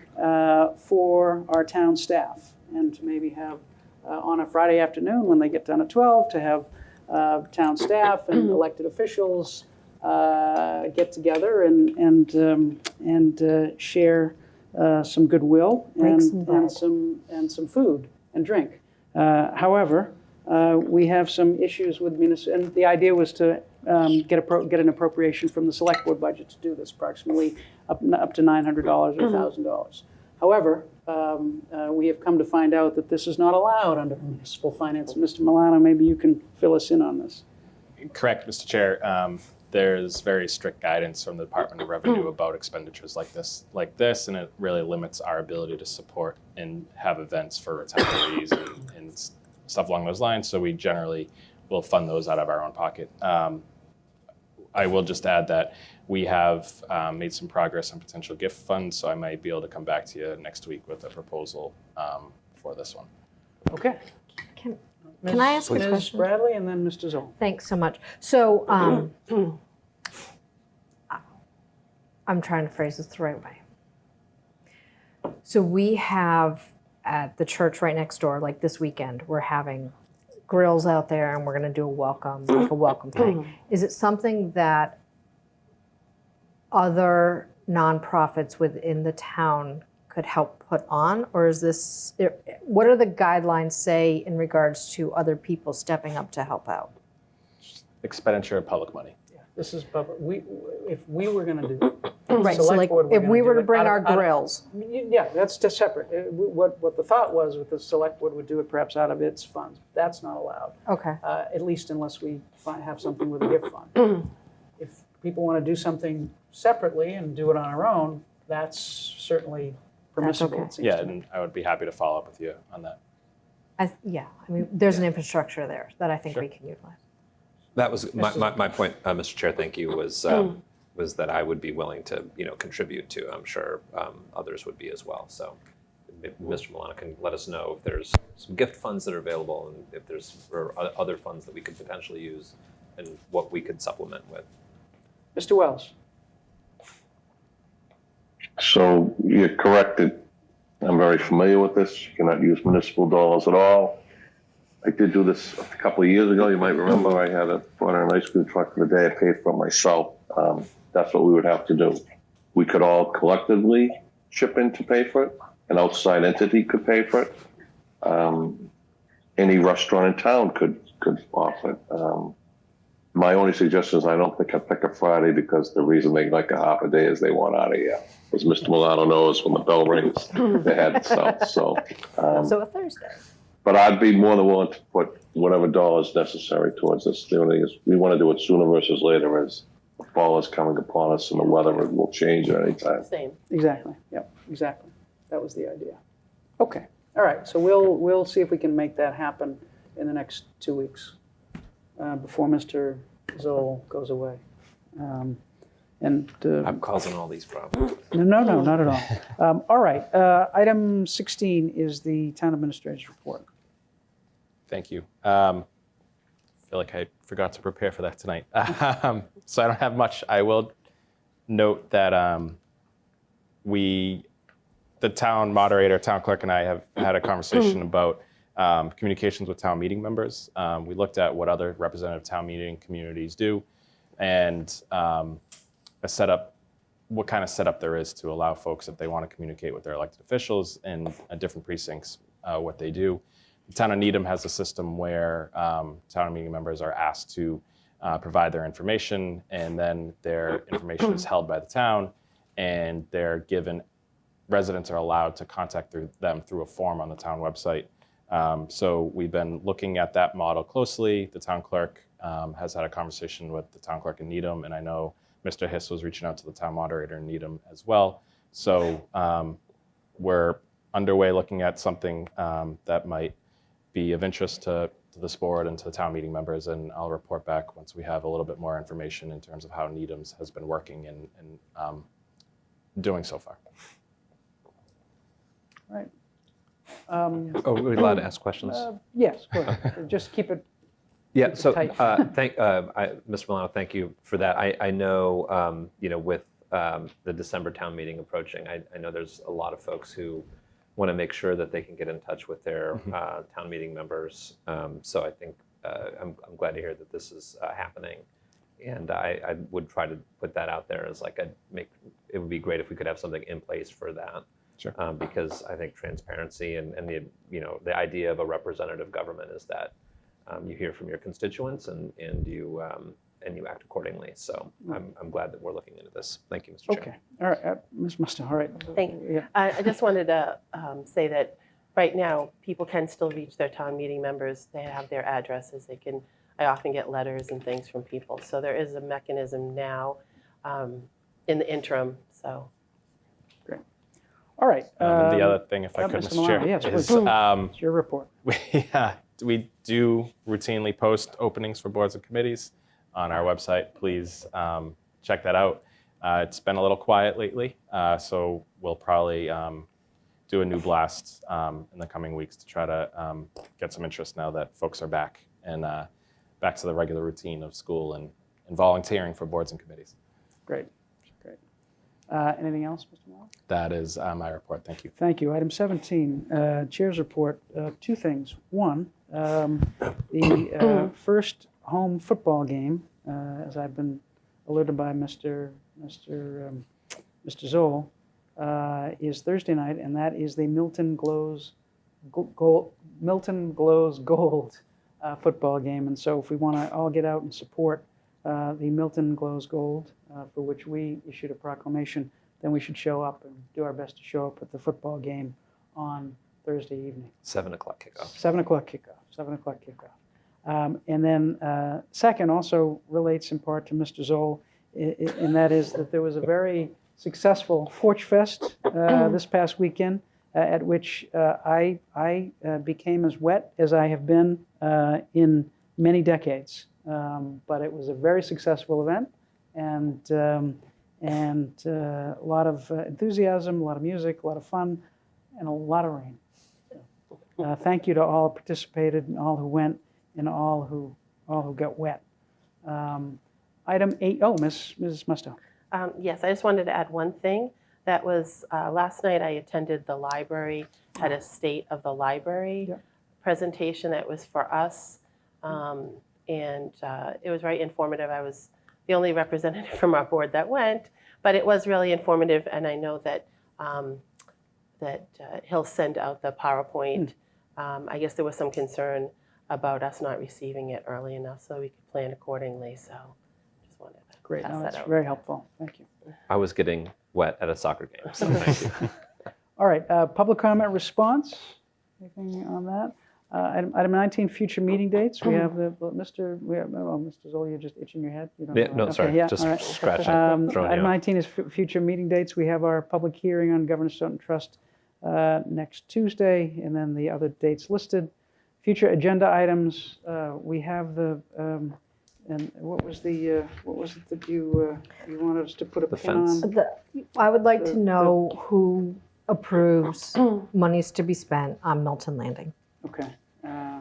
for our town staff, and to maybe have on a Friday afternoon when they get done at 12, to have town staff and elected officials get together and share some goodwill Break some bread. and some food and drink. However, we have some issues with municipal, and the idea was to get an appropriation from the select board budget to do this, approximately up to $900 or $1,000. However, we have come to find out that this is not allowed under municipal finance. Mr. Milano, maybe you can fill us in on this. Correct, Mr. Chair. There's very strict guidance from the Department of Revenue about expenditures like this, and it really limits our ability to support and have events for retirees and stuff along those lines. So we generally will fund those out of our own pocket. I will just add that we have made some progress on potential gift funds, so I might be able to come back to you next week with a proposal for this one. Okay. Can I ask a Ms. question? Bradley and then Mr. Zoll. Thanks so much. So I'm trying to phrase this the right way. So we have at the church right next door, like this weekend, we're having grills out there and we're going to do a welcome thing. Is it something that other nonprofits within the town could help put on, or is this, what do the guidelines say in regards to other people stepping up to help out? Expenditure of public money. This is public. If we were going to do Right, so select like board, if gonna we do were to it bring out our of- out of- grills, Yeah, that's just separate. What the thought was with the select board would do it perhaps out of its funds. That's not allowed, okay. at least unless we have something with a gift fund. If people want to do something separately and do it on our own, that's certainly permissible. okay. It seems Yeah, to me. and I would be happy to follow up with you on that. Yeah, I mean, there's an infrastructure there that I think we can utilize. That was my point, Mr. Chair. Thank you. Was that I would be willing to contribute to. I'm sure others would be as well. So, maybe Mr. Milano can let us know if there's some gift funds that are available, and if there's other funds that we could potentially use, and what we could supplement with. Mr. Wells. So you're correct that I'm very familiar with this. You cannot use municipal dollars at all. I did do this a couple of years ago. You might remember I had brought in an ice cream truck for the day. I paid for it myself. That's what we would have to do. We could all collectively chip in to pay for it. An outside entity could pay for it. any restaurant in town could offer it. My only suggestion is I don't think I'd pick a Friday because the reason they like a half a day is they want out of here. As Mr. Milano knows, when the bell rings, they head south. So, So a Thursday. but I'd be more than willing to put whatever dollars necessary towards this. The only thing is we want to do it sooner versus later as the fall is coming upon us and the weather will change at any time. Same. Exactly, yep, exactly. That was the idea. Okay, all right, so we'll see if we can make that happen in the next 2 weeks before Mr. Zoll goes away. I'm causing all these problems. No, not at all. All right, item 16 is the town administrator's report. Thank you. I feel like I forgot to prepare for that tonight. So I don't have much. I will note that the town moderator, town clerk, and I have had a conversation about communications with town meeting members. We looked at what other representative town meeting communities do and what kind of setup there is to allow folks, if they want to communicate with their elected officials in different precincts, what they do. The town of Needham has a system where town meeting members are asked to provide their information, and then their information is held by the town, and residents are allowed to contact them through a form on the town website. So we've been looking at that model closely. The town clerk has had a conversation with the town clerk in Needham, and I know Mr. Hiss was reaching out to the town moderator in Needham as well. So we're underway looking at something that might be of interest to this board and to the town meeting members, and I'll report back once we have a little bit more information in terms of how Needham's has been working and doing so far. All right. Oh, we're allowed to ask questions? Yes, go ahead. Just keep it. Yeah. keep it So, tight. Mr. Milano, thank you for that. I know, with the December town meeting approaching, I know there's a lot of folks who want to make sure that they can get in touch with their town meeting members. So I think I'm glad to hear that this is happening, and I would try to put that out there as it would be great if we could have something in place for that. Sure. Because I think transparency and the idea of a representative government is that you hear from your constituents and you act accordingly. So I'm glad that we're looking into this. Thank you, Mr. Chair. Okay, all right, Ms. Musto, all right. Thank you. Yeah. I just wanted to say that right now, people can still reach their town meeting members. They have their addresses. I often get letters and things from people. So there is a mechanism now in the interim, so. All right. And the other thing, if I could, Mr. Mr. Chair, Milano, yes, is please. It's your report. we do routinely post openings for boards and committees on our website. Please check that out. It's been a little quiet lately, so we'll probably do a new blast in the coming weeks to try to get some interest now that folks are back and back to the regular routine of school and volunteering for boards and committees. Great, great. Anything else, Mr. Milano? That is my report. Thank you. Thank you. Item 17, Chair's report. Two things. One, the first home football game, as I've been alerted by Mr. Zoll, is Thursday night, and that is the Milton Glows Gold football game. And so if we want to all get out and support the Milton Glows Gold, for which we issued a proclamation, then we should show up and do our best to show up at the football game on Thursday evening. 7 o'clock kickoff. 7 o'clock kickoff. 7 o'clock kickoff. And then second also relates in part to Mr. Zoll, and that is that there was a very successful Porch Fest this past weekend, at which I became as wet as I have been in many decades. But it was a very successful event, and a lot of enthusiasm, a lot of music, a lot of fun, and a lot of rain. Thank you to all who participated and all who went and all who got wet. Item 8, Ms. Musto. Yes, I just wanted to add one thing. That was last night I attended the library, had a State of the Library presentation that was for us. And it was very informative. I was the only representative from our board that went, but it was really informative. And I know that he'll send out the PowerPoint I guess there was some concern about us not receiving it early enough so we could plan accordingly. So just wanted to Great, pass no, that that's out. very helpful. Thank you. I was getting wet at a soccer game, so thank you. All right, public comment response. Anything on that? Item 19, future meeting dates. We have Mr. Zoll, you're just itching your head? You don't Yeah, know, no, right? sorry, Okay, yeah, just all right. scratching, throwing you Item off. 19 is future meeting dates. We have our public hearing on Governor Stoughton Trust next Tuesday, and then the other dates listed. Future agenda items, we have and what was it that you wanted us to put a The pin fence. on? I would like The- to know who approves monies to be spent on Milton Landing. Okay,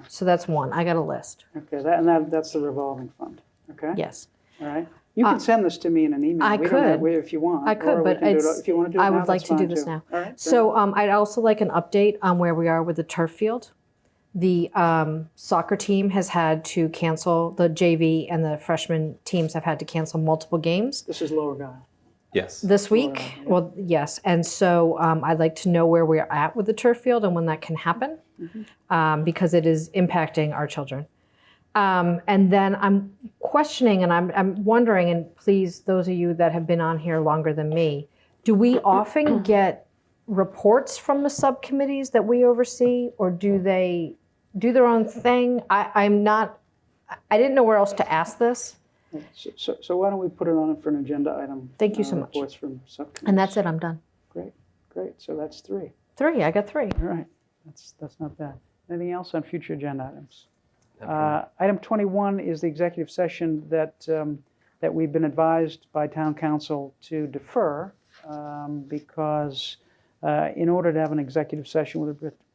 So that's one. I got a list. okay, that's the revolving fund, okay? Yes. All right. You can send this to me in an email. I We don't have- could. if you want. I could, or we but can do it- it's- if you want to do it I now, would like that's to do fine, this too. now. All right. So I'd also like an update on where we are with the turf field. The soccer team has had to cancel, the JV and the freshman teams have had to cancel multiple games This is Lower Guy. Yes. this week. Well, yes. And so I'd like to know where we're at with the turf field and when that can happen, because it is impacting our children. And then I'm questioning and I'm wondering, and please, those of you that have been on here longer than me, do we often get reports from the subcommittees that we oversee, or do they do their own thing? I didn't know where else to ask this. So why don't we put it on for an agenda item? Thank you so much. Reports from subcommittees. And that's it, I'm done. Great. So that's 3. 3, I got 3. All right. That's not bad. Anything else on future agenda items? Item 21 is the executive session that we've been advised by town council to defer because in order to have an executive session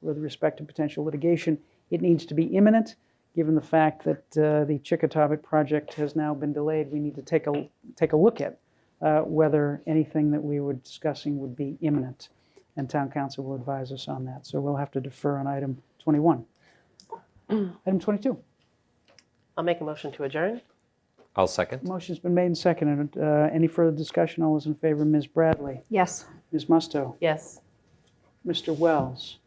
with respect to potential litigation, it needs to be imminent. Given the fact that the Chickatawbit project has now been delayed, we need to take a look at whether anything that we were discussing would be imminent. And town council will advise us on that. So we'll have to defer on item 21. Item 22. I'll make a motion to adjourn. I'll second. Motion's been made and seconded. Any further discussion? All those in favor, Ms. Bradley, Yes. Ms. Musto, Yes. Mr. Wells,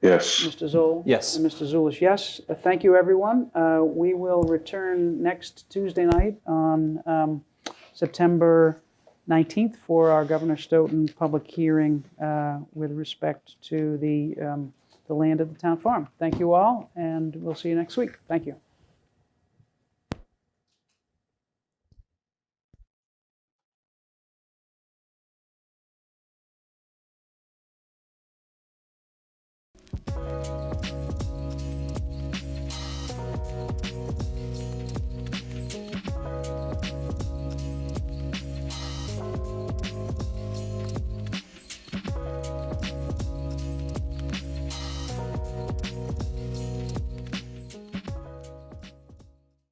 Yes. Mr. Zoll? Yes. And Mr. Zulish, yes. Thank you, everyone. We will return next Tuesday night on September 19th for our Governor Stoughton public hearing with respect to the land at the town farm. Thank you all, and we'll see you next week. Thank you.